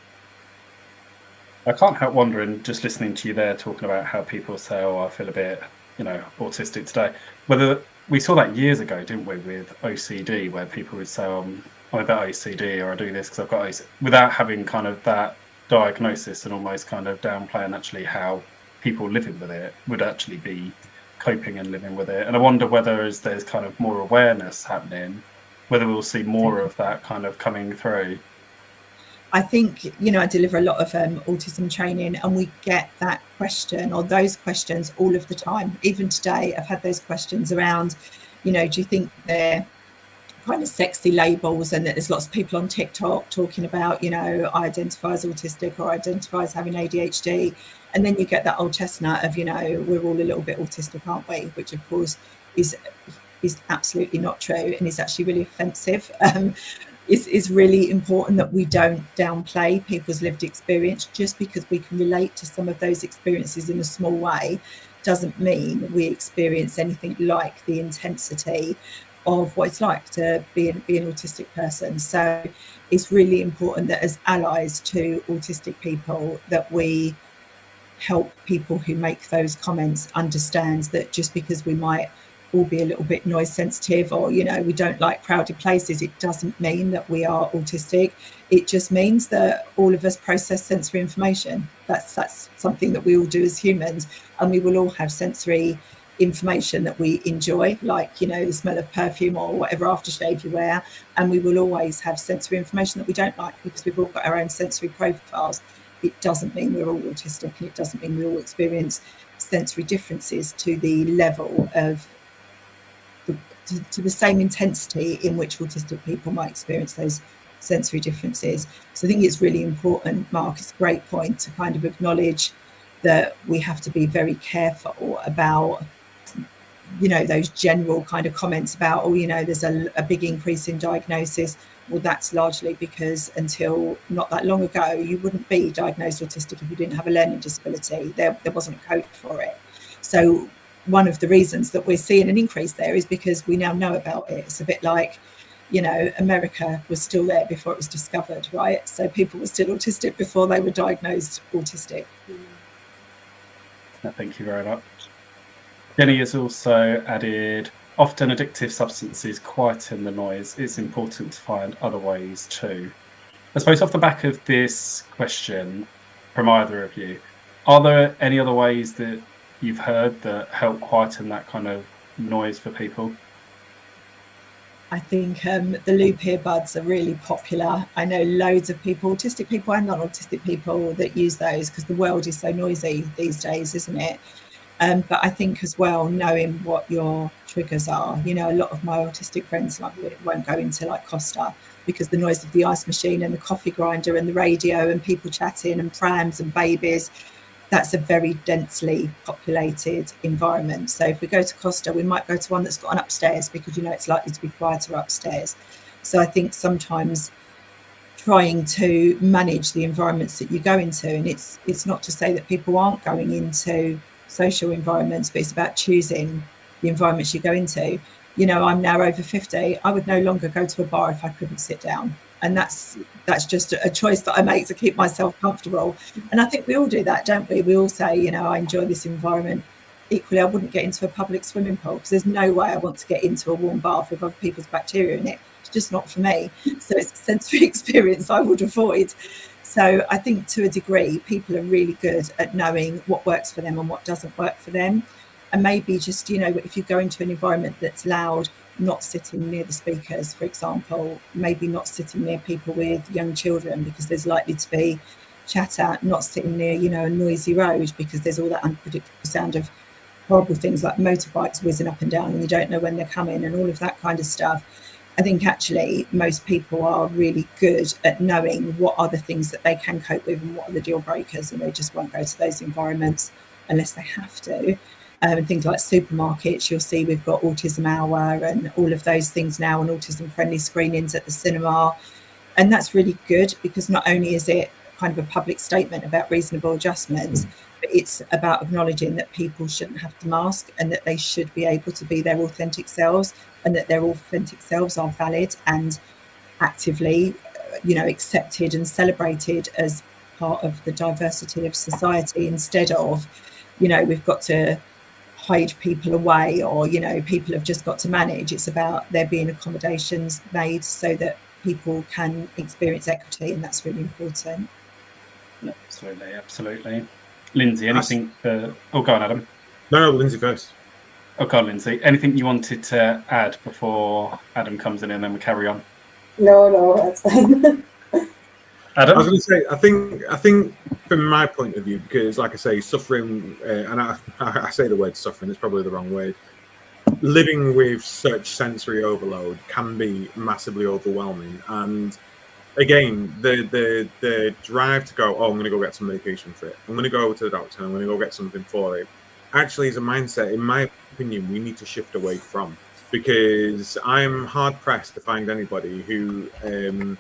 [SPEAKER 2] I can't help wondering, just listening to you there talking about how people say, oh, I feel a bit, autistic today. Whether we saw that years ago, didn't we, with OCD, where people would say, I'm a bit OCD, or I do this because I've got OCD, without having kind of that diagnosis, and almost kind of downplaying actually how people living with it would actually be coping and living with it. And I wonder whether, as there's kind of more awareness happening, whether we'll see more of that kind of coming through.
[SPEAKER 3] I think, I deliver a lot of autism training, and we get that question or those questions all of the time. Even today, I've had those questions around, do you think they're kind of sexy labels, and that there's lots of people on TikTok talking about, I identify as autistic or identify as having ADHD. And then you get that old chestnut of, we're all a little bit autistic, aren't we? Which, of course, is absolutely not true, and is actually really offensive. It's really important that we don't downplay people's lived experience. Just because we can relate to some of those experiences in a small way doesn't mean we experience anything like the intensity of what it's like to be an autistic person. So it's really important that as allies to autistic people, that we help people who make those comments understand that just because we might all be a little bit noise sensitive, or we don't like crowded places, it doesn't mean that we are autistic. It just means that all of us process sensory information. That's something that we all do as humans, and we will all have sensory information that we enjoy, like the smell of perfume or whatever aftershave you wear, and we will always have sensory information that we don't like, because we've all got our own sensory profiles. It doesn't mean we're all autistic, and it doesn't mean we all experience sensory differences to the level of to the same intensity in which autistic people might experience those sensory differences. So I think it's really important, Mark, it's a great point to kind of acknowledge that we have to be very careful about those general kind of comments about, there's a big increase in diagnosis. Well, that's largely because until not that long ago, you wouldn't be diagnosed autistic if you didn't have a learning disability. There wasn't a code for it. So one of the reasons that we're seeing an increase there is because we now know about it. It's a bit like, America was still there before it was discovered, right? So people were still autistic before they were diagnosed autistic.
[SPEAKER 2] Thank you very much. Jenny has also added, often addictive substances quieten the noise. It's important to find other ways too. I suppose off the back of this question from either of you, are there any other ways that you've heard that help quieten that kind of noise for people?
[SPEAKER 3] I think the loop earbuds are really popular. I know loads of people, autistic people and non-autistic people, that use those because the world is so noisy these days, isn't it? But I think as well, knowing what your triggers are. A lot of my autistic friends won't go into like Costa because the noise of the ice machine and the coffee grinder and the radio and people chatting and prams and babies, that's a very densely populated environment. So if we go to Costa, we might go to one that's got an upstairs because it's likely to be quieter upstairs. So I think sometimes trying to manage the environments that you go into, and it's not to say that people aren't going into social environments, but it's about choosing the environments you go into. I'm now over 50. I would no longer go to a bar if I couldn't sit down. And that's just a choice that I make to keep myself comfortable. And I think we all do that, don't we? We all say, I enjoy this environment. Equally, I wouldn't get into a public swimming pool because there's no way I want to get into a warm bath with other people's bacteria in it. It's just not for me. So it's a sensory experience I would avoid. So I think to a degree, people are really good at knowing what works for them and what doesn't work for them. And maybe just, if you go into an environment that's loud, not sitting near the speakers, for example, maybe not sitting near people with young children because there's likely to be chatter, not sitting near, a noisy road because there's all that unpredictable sound of horrible things like motorbikes whizzing up and down and you don't know when they're coming and all of that kind of stuff. I think actually most people are really good at knowing what are the things that they can cope with and what are the deal breakers, and they just won't go to those environments unless they have to. Things like supermarkets, you'll see we've got autism hour and all of those things now, and autism friendly screenings at the cinema. And that's really good because not only is it kind of a public statement about reasonable adjustments, but it's about acknowledging that people shouldn't have to mask and that they should be able to be their authentic selves, and that their authentic selves are valid and actively, accepted and celebrated as part of the diversity of society, instead of, we've got to hide people away or, people have just got to manage. It's about there being accommodations made so that people can experience equity, and that's really important.
[SPEAKER 2] Absolutely. Lindsay, anything go on, Adam.
[SPEAKER 1] No, Lindsay first.
[SPEAKER 2] Okay, Lindsay, anything you wanted to add before Adam comes in and then we carry on?
[SPEAKER 4] No, that's fine.
[SPEAKER 2] Adam?
[SPEAKER 1] I was going to say, I think from my point of view, because like I say, suffering, and I say the word suffering, it's probably the wrong word. Living with such sensory overload can be massively overwhelming. And again, the drive to go, I'm going to go get some medication for it. I'm going to go to the doctor. I'm going to go get something for it. Actually, is a mindset, in my opinion, we need to shift away from, because I'm hard pressed to find anybody who, hard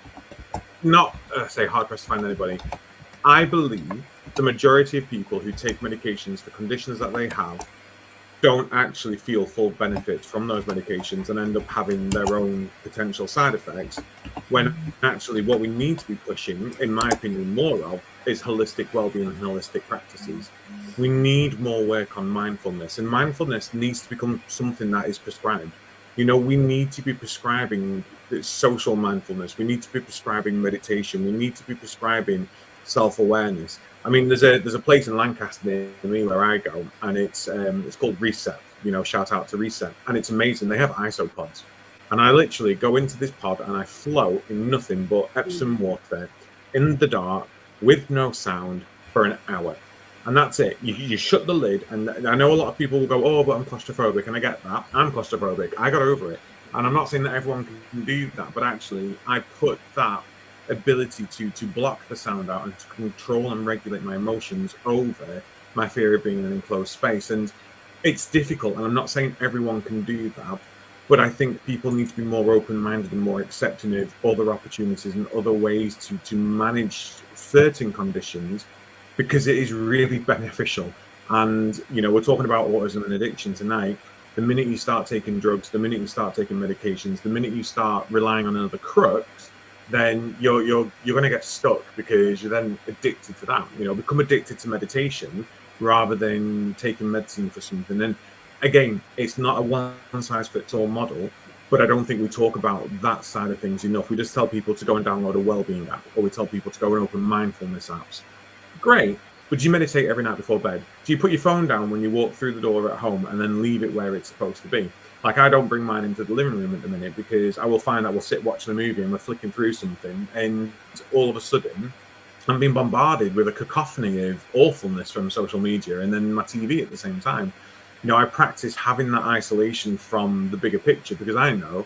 [SPEAKER 1] pressed to find anybody. I believe the majority of people who take medications for conditions that they have don't actually feel full benefits from those medications and end up having their own potential side effects, when actually what we need to be pushing, in my opinion, more of is holistic well-being and holistic practices. We need more work on mindfulness, and mindfulness needs to become something that is prescribed. You know, we need to be prescribing social mindfulness. We need to be prescribing meditation. We need to be prescribing self-awareness. I mean, there's a place in Lancaster near me where I go, and it's called Reset. You know, shout out to Reset, and it's amazing. They have isopods, and I literally go into this pod and I float in nothing but Epsom water in the dark with no sound for an hour, and that's it. You shut the lid, and I know a lot of people will go, "Oh, but I'm claustrophobic," and I get that. I'm claustrophobic. I got over it, and I'm not saying that everyone can do that, but actually, I put that ability to block the sound out and to control and regulate my emotions over my fear of being in an enclosed space. And it's difficult, and I'm not saying everyone can do that, but I think people need to be more open-minded and more accepting of other opportunities and other ways to manage certain conditions, because it is really beneficial. And you know, we're talking about autism and addiction tonight. The minute you start taking drugs, the minute you start taking medications, the minute you start relying on another crux, then you're going to get stuck, because you're then addicted to that. You know, become addicted to meditation rather than taking medicine for something. And again, it's not a one-size-fits-all model, but I don't think we talk about that side of things enough. We just tell people to go and download a well-being app, or we tell people to go and open mindfulness apps. Great, but do you meditate every night before bed? Do you put your phone down when you walk through the door at home and then leave it where it's supposed to be? Like, I don't bring mine into the living room at the minute, because I will find that we'll sit watching a movie and we're flicking through something, and all of a sudden I'm being bombarded with a cacophony of awfulness from social media and then my TV at the same time. You know, I practice having that isolation from the bigger picture, because I know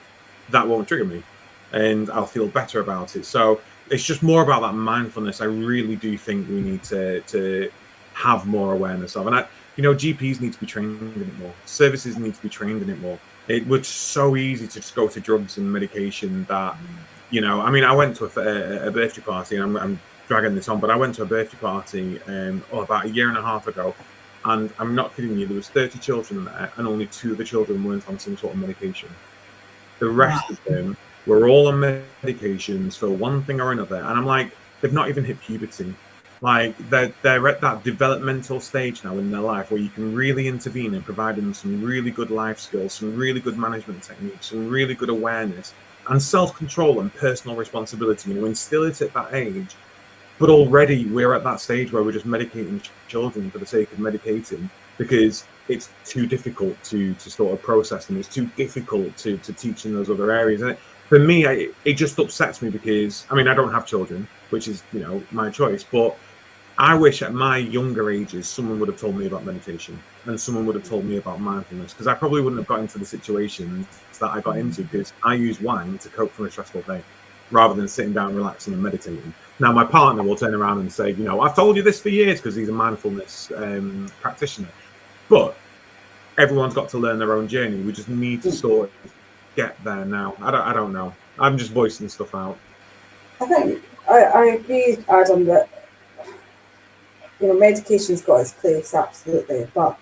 [SPEAKER 1] that won't trigger me and I'll feel better about it. So it's just more about that mindfulness. I really do think we need to have more awareness of. And you know, GPs need to be trained in it more. Services need to be trained in it more. It was so easy to just go to drugs and medication that, you know, I mean, I went to a birthday party, and I'm dragging this on, but I went to a birthday party about a year and a half ago, and I'm not kidding you, there was 30 children there, and only 2 of the children weren't on some sort of medication. The rest of them were all on medications for one thing or another, and I'm like, they've not even hit puberty. Like, they're at that developmental stage now in their life where you can really intervene and provide them some really good life skills, some really good management techniques, some really good awareness and self-control and personal responsibility. You know, instill it at that age. But already we're at that stage where we're just medicating children for the sake of medicating, because it's too difficult to sort of process them. It's too difficult to teach in those other areas. And for me, it just upsets me, because, I mean, I don't have children, which is, you know, my choice, but I wish at my younger ages someone would have told me about meditation and someone would have told me about mindfulness, because I probably wouldn't have got into the situations that I got into, because I use wine to cope from a stressful day rather than sitting down, relaxing and meditating. Now, my partner will turn around and say, you know, I've told you this for years, because he's a mindfulness practitioner. But everyone's got to learn their own journey. We just need to sort of get there now. I don't know. I'm just voicing stuff out.
[SPEAKER 4] I think I agree, Adam, that, you know, medication's got its place, absolutely, but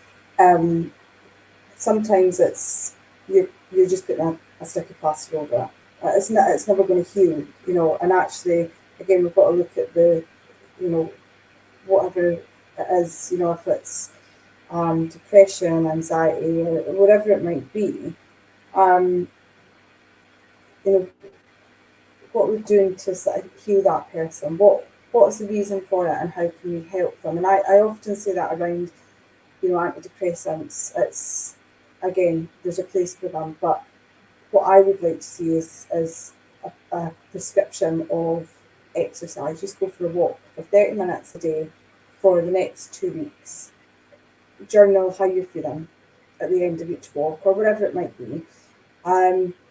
[SPEAKER 4] sometimes it's you're just putting a sticky plaster over it. It's never going to heal, you know. And actually, again, we've got to look at the, you know, whatever it is, you know, if it's depression, anxiety, or whatever it might be, you know, what we're doing to sort of heal that person, what's the reason for it, and how can we help them? And I often say that around, you know, antidepressants. It's, again, there's a place for them, but what I would like to see is a prescription of exercise. Just go for a walk for 30 minutes a day for the next 2 weeks. Journal how you're feeling at the end of each walk, or whatever it might be.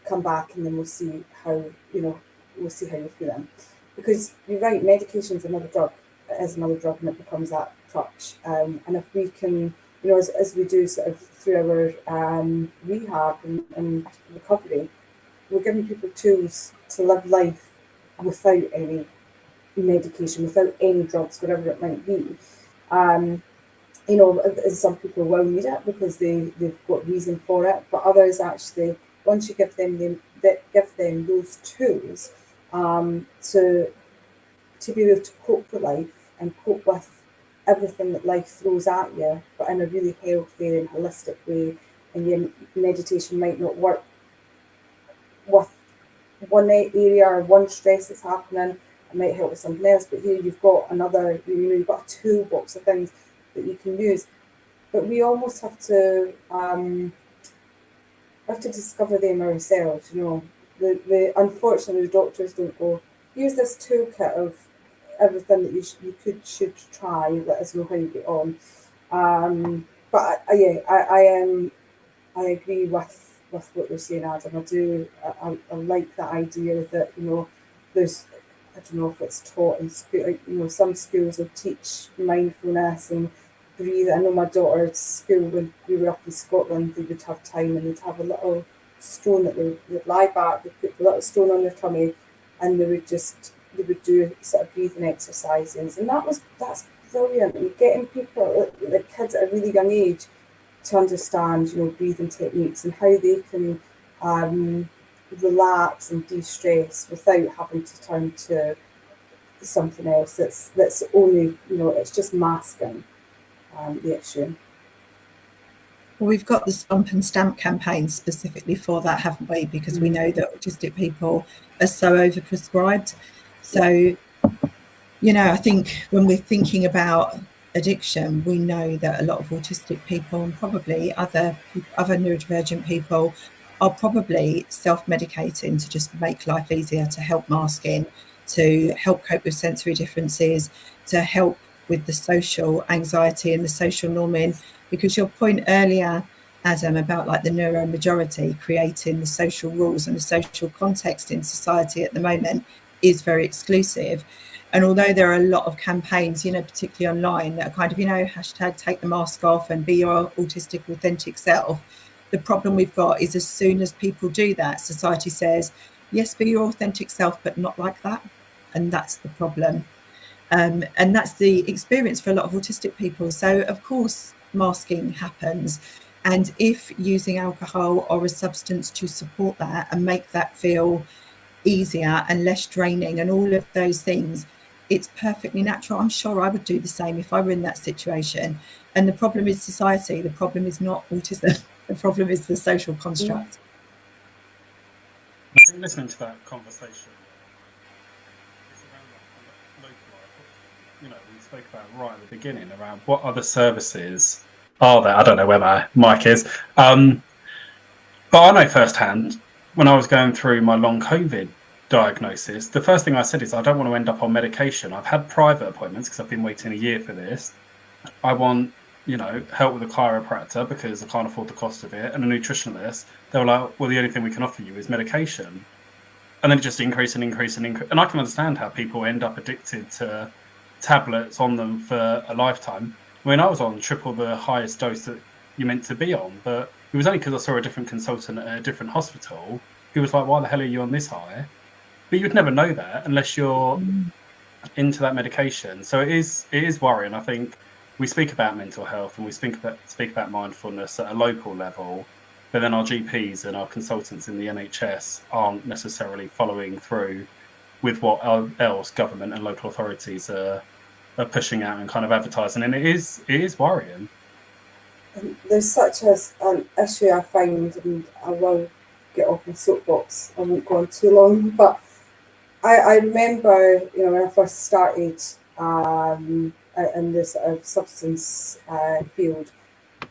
[SPEAKER 4] Come back, and then we'll see how, you know, we'll see how you're feeling. Because you're right, medication's another drug. It is another drug, and it becomes that crutch. And if we can, you know, as we do sort of through our rehab and recovery, we're giving people tools to live life without any medication, without any drugs, whatever it might be. you know, some people will need it because they've got reason for it, but others actually, once you give them those tools to be able to cope with life and cope with everything that life throws at you, but in a really healthy and holistic way, and your meditation might not work with one area or one stress that's happening, it might help with something else, but here you've got another, you know, you've got a toolbox of things that you can use. But we almost have to discover them ourselves, you know. Unfortunately, the doctors don't go, use this toolkit of everything that you should try, let us know how you get on. But I agree with what you're saying, Adam. I like that idea that, you know, there's, I don't know if it's taught in school, you know, some schools will teach mindfulness and breathe. I know my daughter's school, when we were up in Scotland, they would have time and they'd have a little stone that they'd lie back, they'd put the little stone on their tummy, and they would do sort of breathing exercises, and that's brilliant. And getting people, the kids at a really young age, to understand, you know, breathing techniques and how they can relax and de-stress without having to turn to something else that's only, you know, it's just masking the issue.
[SPEAKER 3] Well, we've got the Stomp and Stamp campaign specifically for that, haven't we? Because we know that autistic people are so overprescribed. So, you know, I think when we're thinking about addiction, we know that a lot of autistic people and probably other neurodivergent people are probably self-medicating to just make life easier, to help masking, to help cope with sensory differences, to help with the social anxiety and the social norming. Because your point earlier, Adam, about like the neuromajority creating the social rules and the social context in society at the moment is very exclusive. And although there are a lot of campaigns, you know, particularly online, that are kind of, you know, hashtag take the mask off and be your autistic authentic self, the problem we've got is as soon as people do that, society says, yes, be your authentic self, but not like that. And that's the problem. And that's the experience for a lot of autistic people. So, of course, masking happens. And if using alcohol or a substance to support that and make that feel easier and less draining and all of those things, it's perfectly natural. I'm sure I would do the same if I were in that situation. And the problem is society. The problem is not autism. The problem is the social construct.
[SPEAKER 2] I think listening to that conversation, it's around that local life. You know, we spoke about right at the beginning around what other services are there. I don't know where my mic is. But I know firsthand, when I was going through my long COVID diagnosis, the first thing I said is I don't want to end up on medication. I've had private appointments because I've been waiting a year for this. I want, you know, help with a chiropractor because I can't afford the cost of it, and a nutritionist. They were like, well, the only thing we can offer you is medication. And then it just increase and increase and increase. And I can understand how people end up addicted to tablets on them for a lifetime. When I was on triple the highest dose that you're meant to be on, but it was only because I saw a different consultant at a different hospital who was like, why the hell are you on this high? But you'd never know that unless you're into that medication. So it is worrying. I think we speak about mental health and we speak about mindfulness at a local level, but then our GPs and our consultants in the NHS aren't necessarily following through with what else government and local authorities are pushing out and kind of advertising. And it is worrying.
[SPEAKER 4] There's such an issue I find, and I will get off my soapbox, I won't go on too long, but I remember, you know, when I first started in this substance field,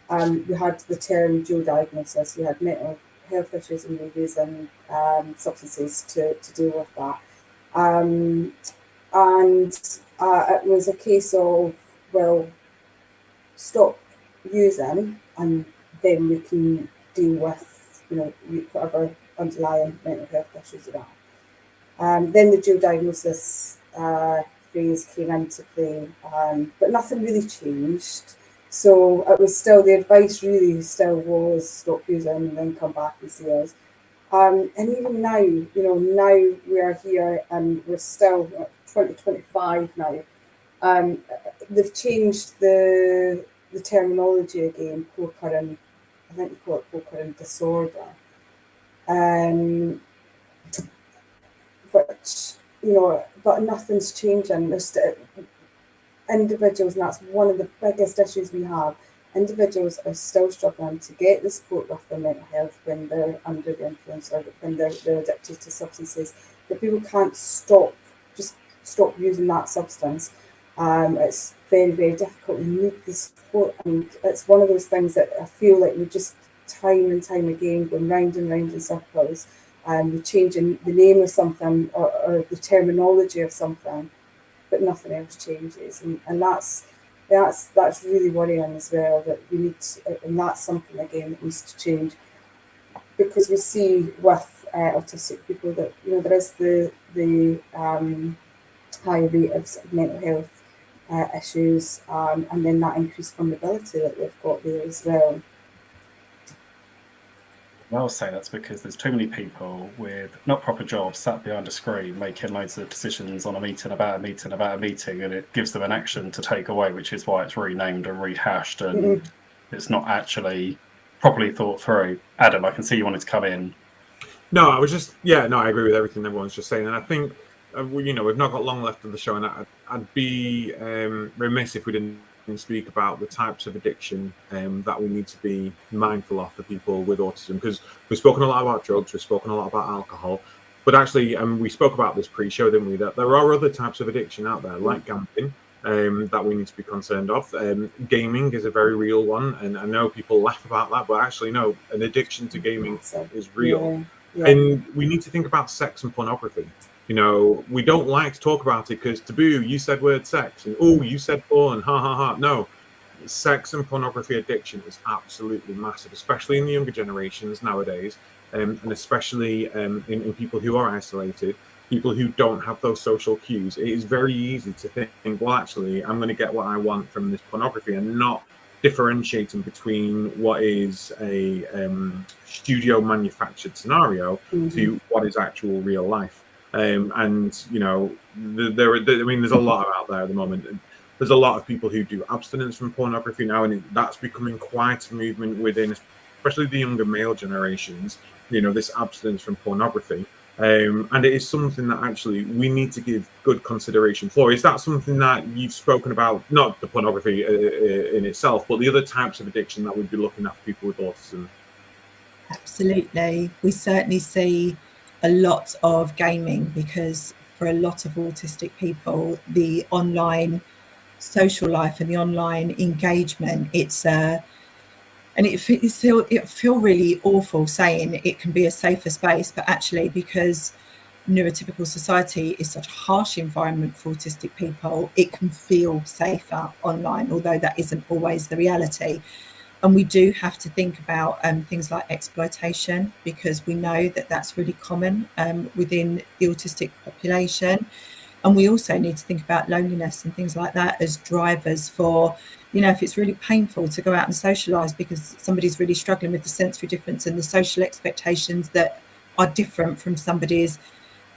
[SPEAKER 4] we had the term dual diagnosis. You had mental health issues and you're using substances to deal with that. And it was a case of, well, stop using and then we can deal with, you know, whatever underlying mental health issues you have. Then the dual diagnosis phrase came into play, but nothing really changed. So it was still, the advice really still was stop using and then come back and see us. And even now, you know, now we are here and we're still 2025 now. They've changed the the terminology again, co-occurring, I think we call it co-occurring disorder, which, you know, but nothing's changing. There's individuals, and that's one of the biggest issues we have. Individuals are still struggling to get the support with their mental health when they're under the influence or when they're addicted to substances. But people can't just stop using that substance. It's very, very difficult. You need the support, and it's one of those things that I feel like we just time and time again going round and round in circles. We're changing the name of something or the terminology of something, but nothing else changes, and that's really worrying as well. That we need to, and that's something again that needs to change, because we see with autistic people that, you know, there is the high rate of sort of mental health issues, and then that increased vulnerability that we've got there as well.
[SPEAKER 2] I'll say that's because there's too many people with not proper jobs sat behind a screen making loads of decisions on a meeting about a meeting about a meeting, and it gives them an action to take away, which is why it's renamed and rehashed, and it's not actually properly thought through. Adam, I can see you wanted to come in.
[SPEAKER 1] No, I was just, I agree with everything everyone's just saying, and I think, you know, we've not got long left of the show, and I'd be remiss if we didn't speak about the types of addiction that we need to be mindful of for people with autism, because we've spoken a lot about drugs, we've spoken a lot about alcohol, but actually we spoke about this pre-show, didn't we, that there are other types of addiction out there, like gambling, that we need to be concerned of. Gaming is a very real one, and I know people laugh about that, but actually no, an addiction to gaming is real. And we need to think about sex and pornography. You know, we don't like to talk about it because taboo, you said word sex, and oh, you said porn, ha ha ha. No, sex and pornography addiction is absolutely massive, especially in the younger generations nowadays, and especially in people who are isolated, people who don't have those social cues. It is very easy to think, well, actually, I'm going to get what I want from this pornography, and not differentiating between what is a studio manufactured scenario to what is actual real life. And you know, there's a lot out there at the moment. There's a lot of people who do abstinence from pornography now, and that's becoming quite a movement within, especially the younger male generations. You know, this abstinence from pornography, and it is something that actually we need to give good consideration for. Is that something that you've spoken about? Not the pornography in itself, but the other types of addiction that we'd be looking at for people with autism.
[SPEAKER 3] Absolutely, we certainly see a lot of gaming, because for a lot of autistic people, the online social life and the online engagement, it feel really awful saying it can be a safer space, but actually, because neurotypical society is such a harsh environment for autistic people, it can feel safer online, although that isn't always the reality. And we do have to think about things like exploitation, because we know that that's really common within the autistic population. And we also need to think about loneliness and things like that as drivers for, you know, if it's really painful to go out and socialise because somebody's really struggling with the sensory difference and the social expectations that are different from somebody's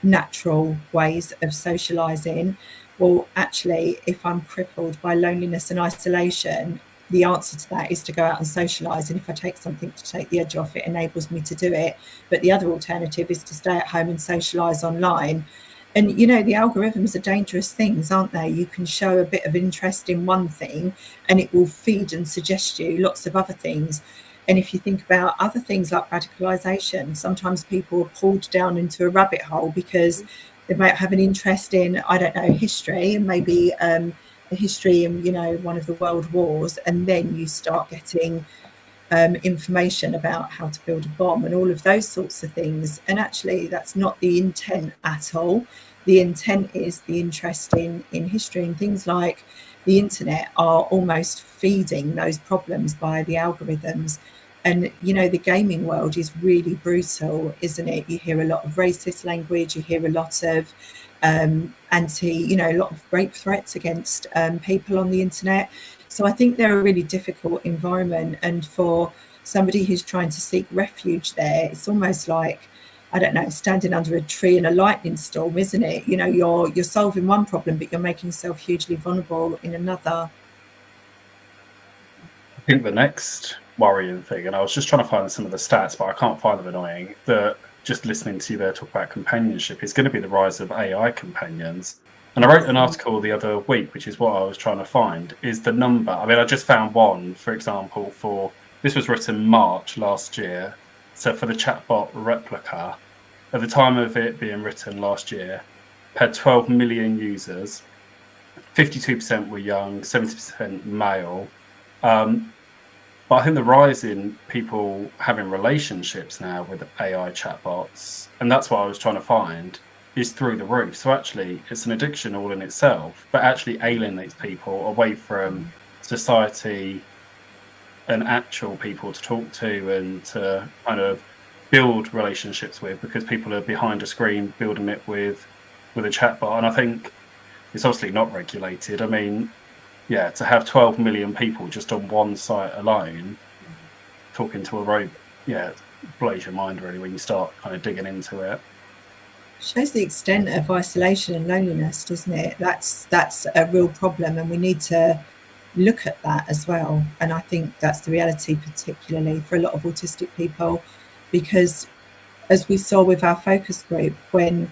[SPEAKER 3] natural ways of socialising. Well, actually, if I'm crippled by loneliness and isolation, the answer to that is to go out and socialise, and if I take something to take the edge off, it enables me to do it. But the other alternative is to stay at home and socialise online. And you know, the algorithms are dangerous things, aren't they? You can show a bit of interest in one thing and it will feed and suggest you lots of other things. And if you think about other things like radicalisation, sometimes people are pulled down into a rabbit hole because they might have an interest in, I don't know, history, and maybe a history in, you know, one of the world wars, and then you start getting information about how to build a bomb and all of those sorts of things. And actually, that's not the intent at all. The intent is the interest in history, and things like the internet are almost feeding those problems by the algorithms. And, you know, the gaming world is really brutal, isn't it? You hear a lot of racist language, you hear a lot of a lot of rape threats against people on the internet. So I think they're a really difficult environment. And for somebody who's trying to seek refuge there, it's almost like, I don't know, standing under a tree in a lightning storm, isn't it? You know, you're solving one problem, but you're making yourself hugely vulnerable in another.
[SPEAKER 2] think the next worrying thing, and I was just trying to find some of the stats, but I can't find them, annoying, that just listening to you there talk about companionship is going to be the rise of AI companions. And I wrote an article the other week, which is what I was trying to find, is the number. I mean, I just found one, for example, this was written March last year. So for the chatbot Replica, at the time of it being written last year, had 12 million users. 52% were young, 70% male. But I think the rise in people having relationships now with AI chatbots, and that's what I was trying to find, is through the roof. So actually, it's an addiction all in itself, but actually alienates people away from society and actual people to talk to and to kind of build relationships with, because people are behind a screen building it with a chatbot. And I think it's obviously not regulated. I mean, yeah, to have 12 million people just on one site alone talking to a robot, yeah, it blows your mind really when you start kind of digging into it.
[SPEAKER 3] Shows the extent of isolation and loneliness, doesn't it? That's a real problem, and we need to look at that as well. And I think that's the reality, particularly for a lot of autistic people, because as we saw with our focus group, when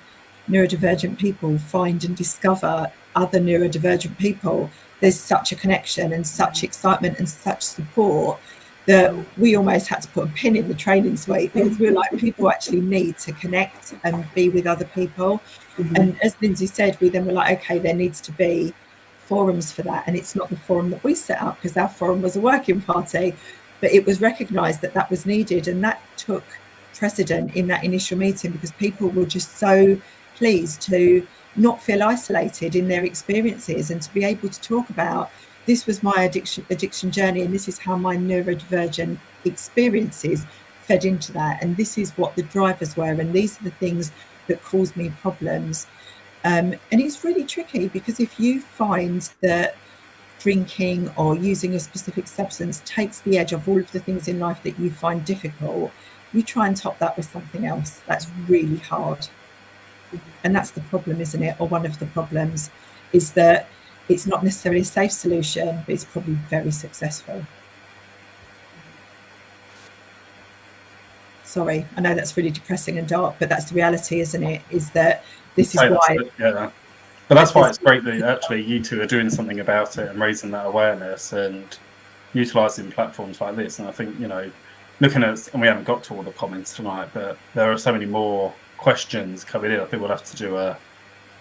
[SPEAKER 3] neurodivergent people find and discover other neurodivergent people, there's such a connection and such excitement and such support that we almost had to put a pin in the training suite, because we were like, people actually need to connect and be with other people. And as Lindsay said, we then were like, okay, there needs to be forums for that. And it's not the forum that we set up, because our forum was a working party, but it was recognised that that was needed, and that took precedent in that initial meeting, because people were just so pleased to not feel isolated in their experiences and to be able to talk about, this was my addiction journey, and this is how my neurodivergent experiences fed into that, and this is what the drivers were, and these are the things that caused me problems. And it's really tricky, because if you find that drinking or using a specific substance takes the edge of all of the things in life that you find difficult, you try and top that with something else. That's really hard. And that's the problem, isn't it? Or one of the problems is that it's not necessarily a safe solution, but it's probably very successful. Sorry, I know that's really depressing and dark, but that's the reality, isn't it? Is that this is why...
[SPEAKER 2] Yeah. But that's why it's great that actually you two are doing something about it and raising that awareness and utilising platforms like this. And I think, you know, looking at, and we haven't got to all the comments tonight, but there are so many more questions coming in. I think we'll have to do a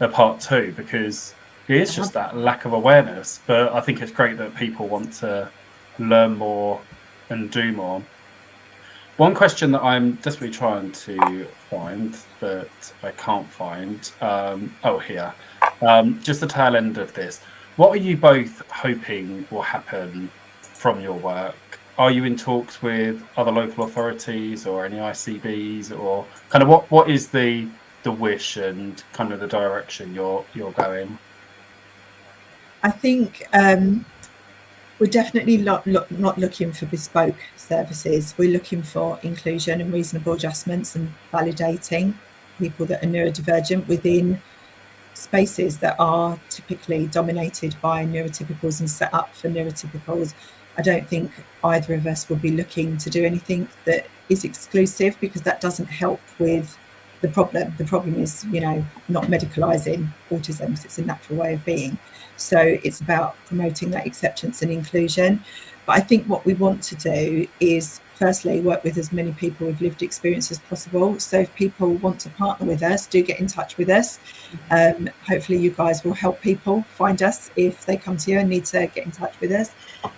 [SPEAKER 2] part 2, because it is just that lack of awareness. But I think it's great that people want to learn more and do more. One question that I'm desperately trying to find that I can't find, here, just the tail end of this. What are you both hoping will happen from your work? Are you in talks with other local authorities or any ICBs, or kind of what is the wish and kind of the direction you're going?
[SPEAKER 3] I think we're definitely not looking for bespoke services. We're looking for inclusion and reasonable adjustments and validating people that are neurodivergent within spaces that are typically dominated by neurotypicals and set up for neurotypicals. I don't think either of us will be looking to do anything that is exclusive, because that doesn't help with the problem. The problem is, you know, not medicalising autism, because it's a natural way of being. So it's about promoting that acceptance and inclusion. But I think what we want to do is, firstly, work with as many people with lived experience as possible. So if people want to partner with us, do get in touch with us. Hopefully you guys will help people find us if they come to you and need to get in touch with us.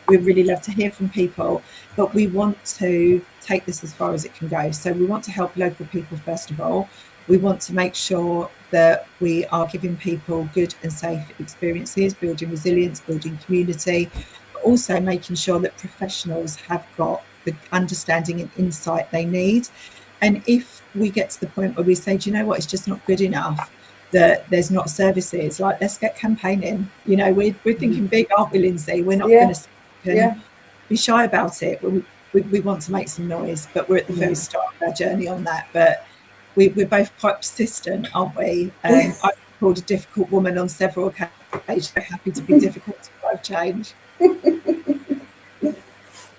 [SPEAKER 3] We'd really love to hear from people, but we want to take this as far as it can go. So we want to help local people, first of all. We want to make sure that we are giving people good and safe experiences, building resilience, building community, but also making sure that professionals have got the understanding and insight they need. And if we get to the point where we say, do you know what, it's just not good enough, that there's not services, like, let's get campaigning. You know, we're thinking big, aren't we, Lindsay? We're not going to be shy about it. We want to make some noise, but we're at the very start of our journey on that. But we're both quite persistent, aren't we? I've called a difficult woman on several occasions. Happy to be difficult to drive change.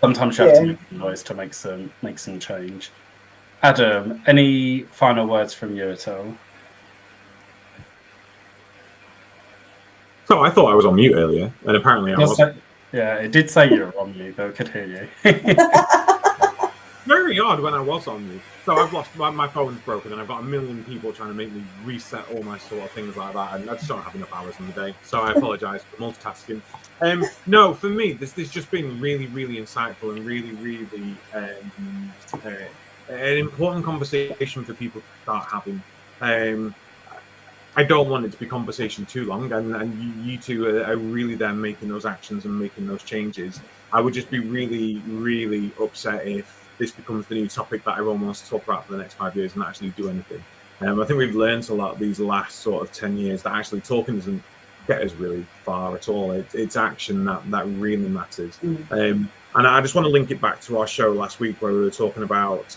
[SPEAKER 2] sometimes you have to make a noise to make some change. Adam, any final words from you at all?
[SPEAKER 1] So I thought I was on mute earlier, and apparently I wasn't.
[SPEAKER 2] Yeah, it did say you were on mute, but I could hear you.
[SPEAKER 1] Very odd when I was on mute. So I've lost my phone's broken, and I've got a million people trying to make me reset all my sort of things like that, and I just don't have enough hours in the day. So I apologise for multitasking. No, for me, this has just been really, really insightful and really, really an important conversation for people to start having. I don't want it to be conversation too long, and you two are really there making those actions and making those changes. I would just be really, really upset if this becomes the new topic that everyone wants to talk about for the next 5 years and actually do anything. I think we've learned a lot these last sort of 10 years that actually talking doesn't get us really far at all. It's action that really matters. And I just want to link it back to our show last week where we were talking about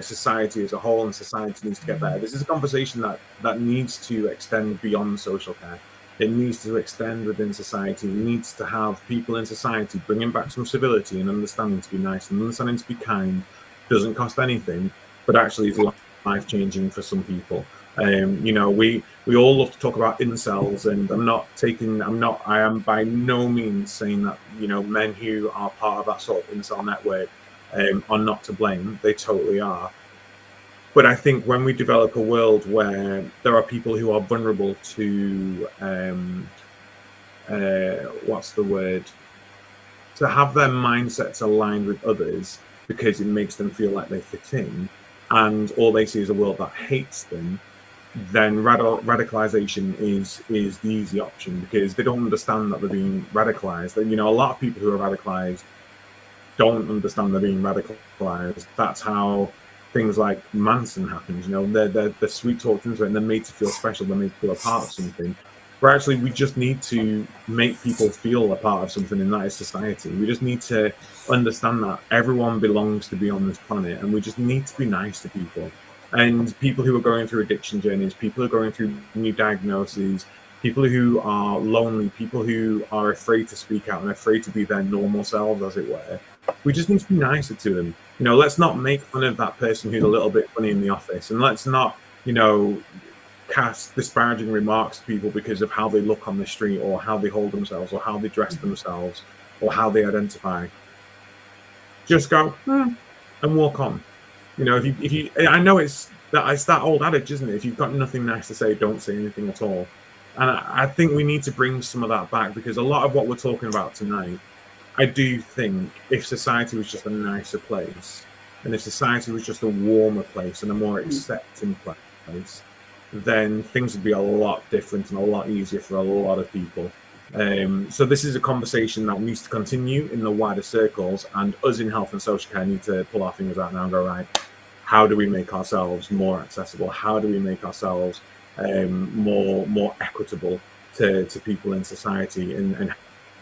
[SPEAKER 1] society as a whole, and society needs to get better. This is a conversation that needs to extend beyond social care. It needs to extend within society. It needs to have people in society bringing back some civility and understanding to be nice and understanding to be kind. Doesn't cost anything, but actually is life-changing for some people. You know, we all love to talk about incels, and I am by no means saying that, you know, men who are part of that sort of incel network are not to blame. They totally are. But I think when we develop a world where there are people who are vulnerable to what's the word? To have their mindsets aligned with others because it makes them feel like they fit in, and all they see is a world that hates them, then radicalization is the easy option, because they don't understand that they're being radicalized. And, you know, a lot of people who are radicalized don't understand they're being radicalized. That's how things like Manson happens. You know, they're sweet talked into it and they're made to feel special. They're made to feel a part of something. But actually, we just need to make people feel a part of something, and that is society. We just need to understand that everyone belongs to be on this planet, and we just need to be nice to people. And people who are going through addiction journeys, people who are going through new diagnoses, people who are lonely, people who are afraid to speak out and afraid to be their normal selves, as it were, we just need to be nicer to them. You know, let's not make fun of that person who's a little bit funny in the office, and let's not, you know, cast disparaging remarks to people because of how they look on the street, or how they hold themselves, or how they dress themselves, or how they identify. Just go and walk on. You know, if you, I know it's that old adage, isn't it? If you've got nothing nice to say, don't say anything at all. And I think we need to bring some of that back, because a lot of what we're talking about tonight, I do think if society was just a nicer place, and if society was just a warmer place and a more accepting place, then things would be a lot different and a lot easier for a lot of people. So this is a conversation that needs to continue in the wider circles, and us in health and social care need to pull our fingers out now and go, right, how do we make ourselves more accessible? How do we make ourselves more equitable to people in society? And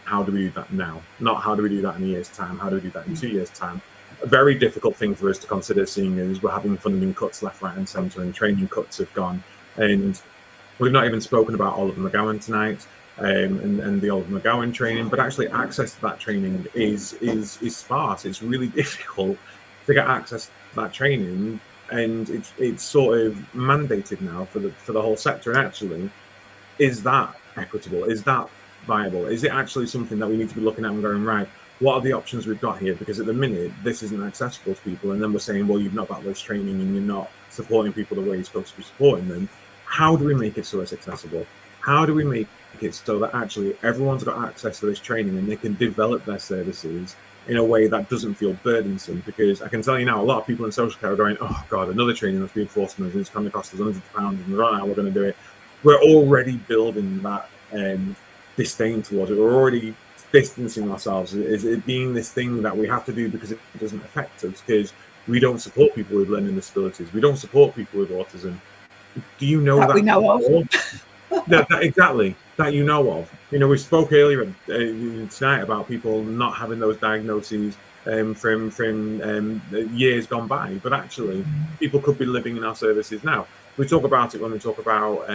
[SPEAKER 1] how do we do that now? Not how do we do that in a year's time? How do we do that in 2 years' time? A very difficult thing for us to consider, seeing as we're having funding cuts left, right and centre, and training cuts have gone. And we've not even spoken about Oliver McGowan tonight, and the Oliver McGowan training, but actually access to that training is sparse. It's really difficult to get access to that training, and it's sort of mandated now for the whole sector. And actually, is that equitable? Is that viable? Is it actually something that we need to be looking at and going, right, what are the options we've got here? Because at the minute, this isn't accessible to people, and then we're saying, well, you've not got this training and you're not supporting people the way you're supposed to be supporting them. How do we make it so it's accessible? How do we make it so that actually everyone's got access to this training and they can develop their services in a way that doesn't feel burdensome? Because I can tell you now, a lot of people in social care are going, oh God, another training that's being forced on us, it's going to cost us hundreds of pounds, and we don't know how we're going to do it. We're already building that disdain towards it. We're already distancing ourselves. Is it being this thing that we have to do because it doesn't affect us, because we don't support people with learning disabilities, we don't support people with autism. Do you know that
[SPEAKER 3] we know of?
[SPEAKER 1] Exactly, that you know of. You know, we spoke earlier tonight about people not having those diagnoses from years gone by, but actually people could be living in our services now. We talk about it when we talk about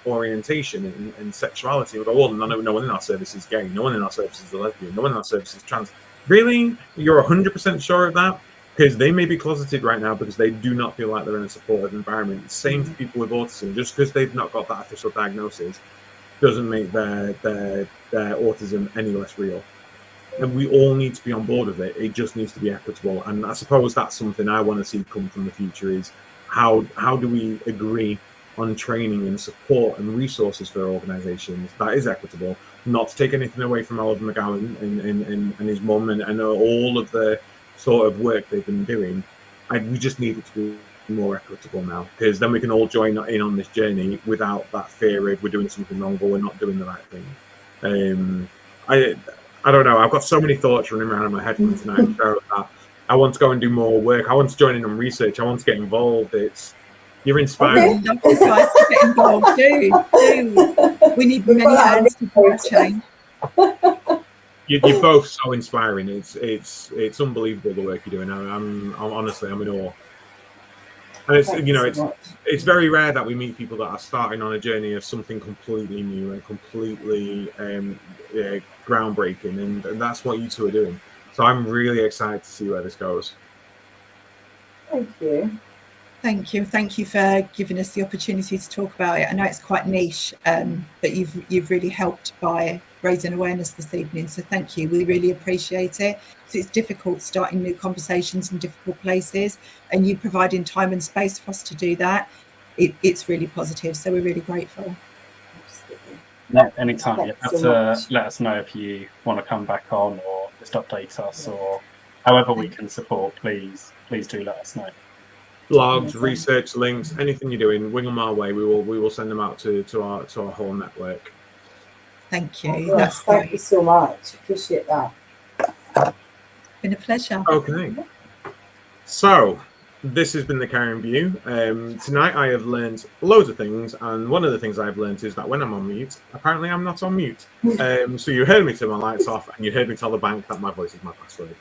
[SPEAKER 1] orientation and sexuality. We go, well, no one in our service is gay, no one in our service is a lesbian, no one in our service is trans. Really? You're 100% sure of that? Because they may be closeted right now because they do not feel like they're in a supportive environment. Same for people with autism. Just because they've not got that official diagnosis doesn't make their autism any less real. And we all need to be on board with it. It just needs to be equitable. And I suppose that's something I want to see come from the future is how do we agree on training and support and resources for organisations that is equitable, not to take anything away from Oliver McGowan and his mum and all of the sort of work they've been doing. We just need it to be more equitable now, because then we can all join in on this journey without that fear of we're doing something wrong or we're not doing the right thing. I don't know. I've got so many thoughts running around in my head from tonight. So that I want to go and do more work. I want to join in on research. I want to get involved. You're inspiring.
[SPEAKER 3] Okay. You guys to get involved too. We need many hands to do change.
[SPEAKER 1] You're both so inspiring. It's unbelievable the work you're doing. I'm honestly, I'm in awe. And it's very rare that we meet people that are starting on a journey of something completely new and completely groundbreaking, and that's what you two are doing. So I'm really excited to see where this goes.
[SPEAKER 4] Thank you.
[SPEAKER 3] Thank you for giving us the opportunity to talk about it. I know it's quite niche, but you've really helped by raising awareness this evening. So thank you. We really appreciate it. It's difficult starting new conversations in difficult places, and you providing time and space for us to do that. It's really positive. So we're really grateful.
[SPEAKER 4] Absolutely.
[SPEAKER 2] Yeah, anytime. You have
[SPEAKER 4] Thanks so
[SPEAKER 2] to
[SPEAKER 4] much.
[SPEAKER 2] let us know if you want to come back on or just update us or however we can support. Please do let us know.
[SPEAKER 1] Blogs, research links, anything you're doing, wing them our way. We will send them out to our whole network.
[SPEAKER 3] Thank you.
[SPEAKER 4] Yes,
[SPEAKER 3] That's
[SPEAKER 4] thank
[SPEAKER 3] great.
[SPEAKER 4] you so much. Appreciate that.
[SPEAKER 3] Been a pleasure.
[SPEAKER 1] Okay. So this has been the Caring View. Tonight I have learned loads of things, and one of the things I've learned is that when I'm on mute, apparently I'm not on mute. So you heard me turn my lights off, and you heard me tell the bank that my voice is my password.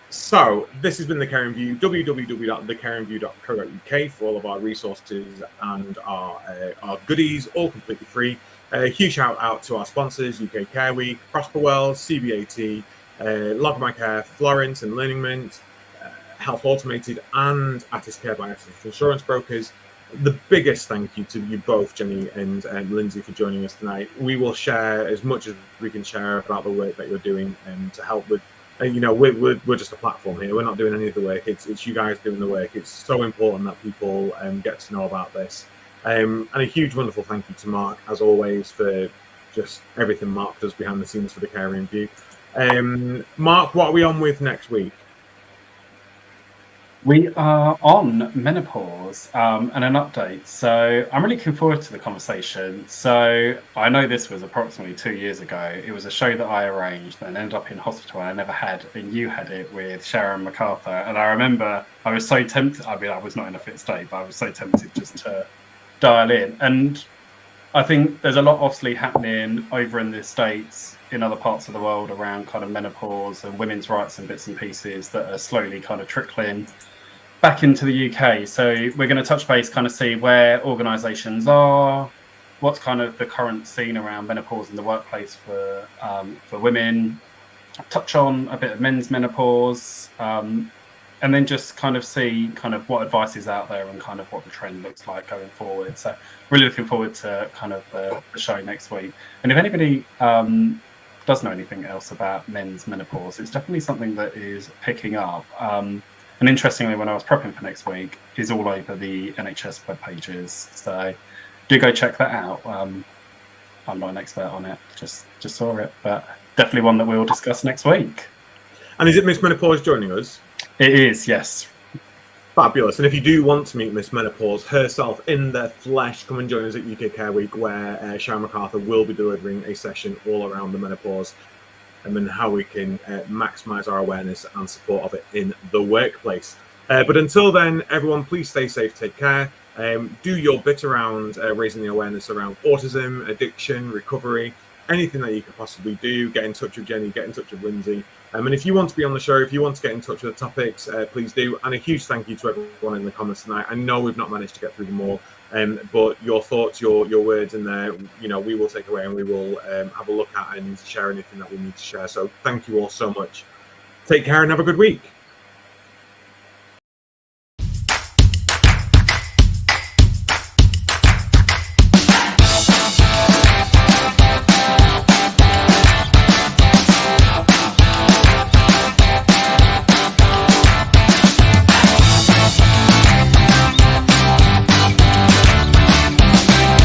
[SPEAKER 1] So this has been the Caring View. www.thecaringview.co.uk for all of our resources and our goodies, all completely free. Huge shout out to our sponsors: UK Care Week, Prosper World, CBAT, Log My Care, Florence and Learning Mint, Health Automated, and Attis Care by Attis Insurance Brokers. The biggest thank you to you both, Jenny and Lindsay, for joining us tonight. We will share as much as we can share about the work that you're doing to help with. We're just a platform here. We're not doing any of the work. It's you guys doing the work. It's so important that people get to know about this. And a huge, wonderful thank you to Mark, as always, for just everything Mark does behind the scenes for the Caring View. Mark, what are we on with next week?
[SPEAKER 2] We are on menopause and an update. So I'm really looking forward to the conversation. So I know this was approximately 2 years ago. It was a show that I arranged and ended up in hospital. I never had, and you had it with Sharon MacArthur. And I remember I was so tempted. I mean, I was not in a fit state, but I was so tempted just to dial in. And I think there's a lot obviously happening over in the States, in other parts of the world around kind of menopause and women's rights and bits and pieces that are slowly kind of trickling back into the UK. So we're going to touch base, kind of see where organisations are, what's kind of the current scene around menopause in the workplace for women, touch on a bit of men's menopause, and then just kind of see kind of what advice is out there and kind of what the trend looks like going forward. So really looking forward to kind of the show next week. And if anybody does know anything else about men's menopause, it's definitely something that is picking up. And interestingly, when I was prepping for next week, is all over the NHS web pages. So do go check that out. I'm not an expert on it, just saw it, but definitely one that we'll discuss next week.
[SPEAKER 1] And is it Miss Menopause joining us?
[SPEAKER 2] It is, yes.
[SPEAKER 1] Fabulous. And if you do want to meet Miss Menopause herself in the flesh, come and join us at UK Care Week, where Sharon MacArthur will be delivering a session all around the menopause and how we can maximise our awareness and support of it in the workplace. But until then, everyone, please stay safe, take care. Do your bit around raising the awareness around autism, addiction, recovery, anything that you could possibly do, get in touch with Jenny, get in touch with Lindsay. And if you want to be on the show, if you want to get in touch with the topics, please do. And a huge thank you to everyone in the comments tonight. I know we've not managed to get through them all, but your thoughts, your words in there, you know, we will take away and we will have a look at and share anything that we need to share. So thank you all so much. Take care and have a good week.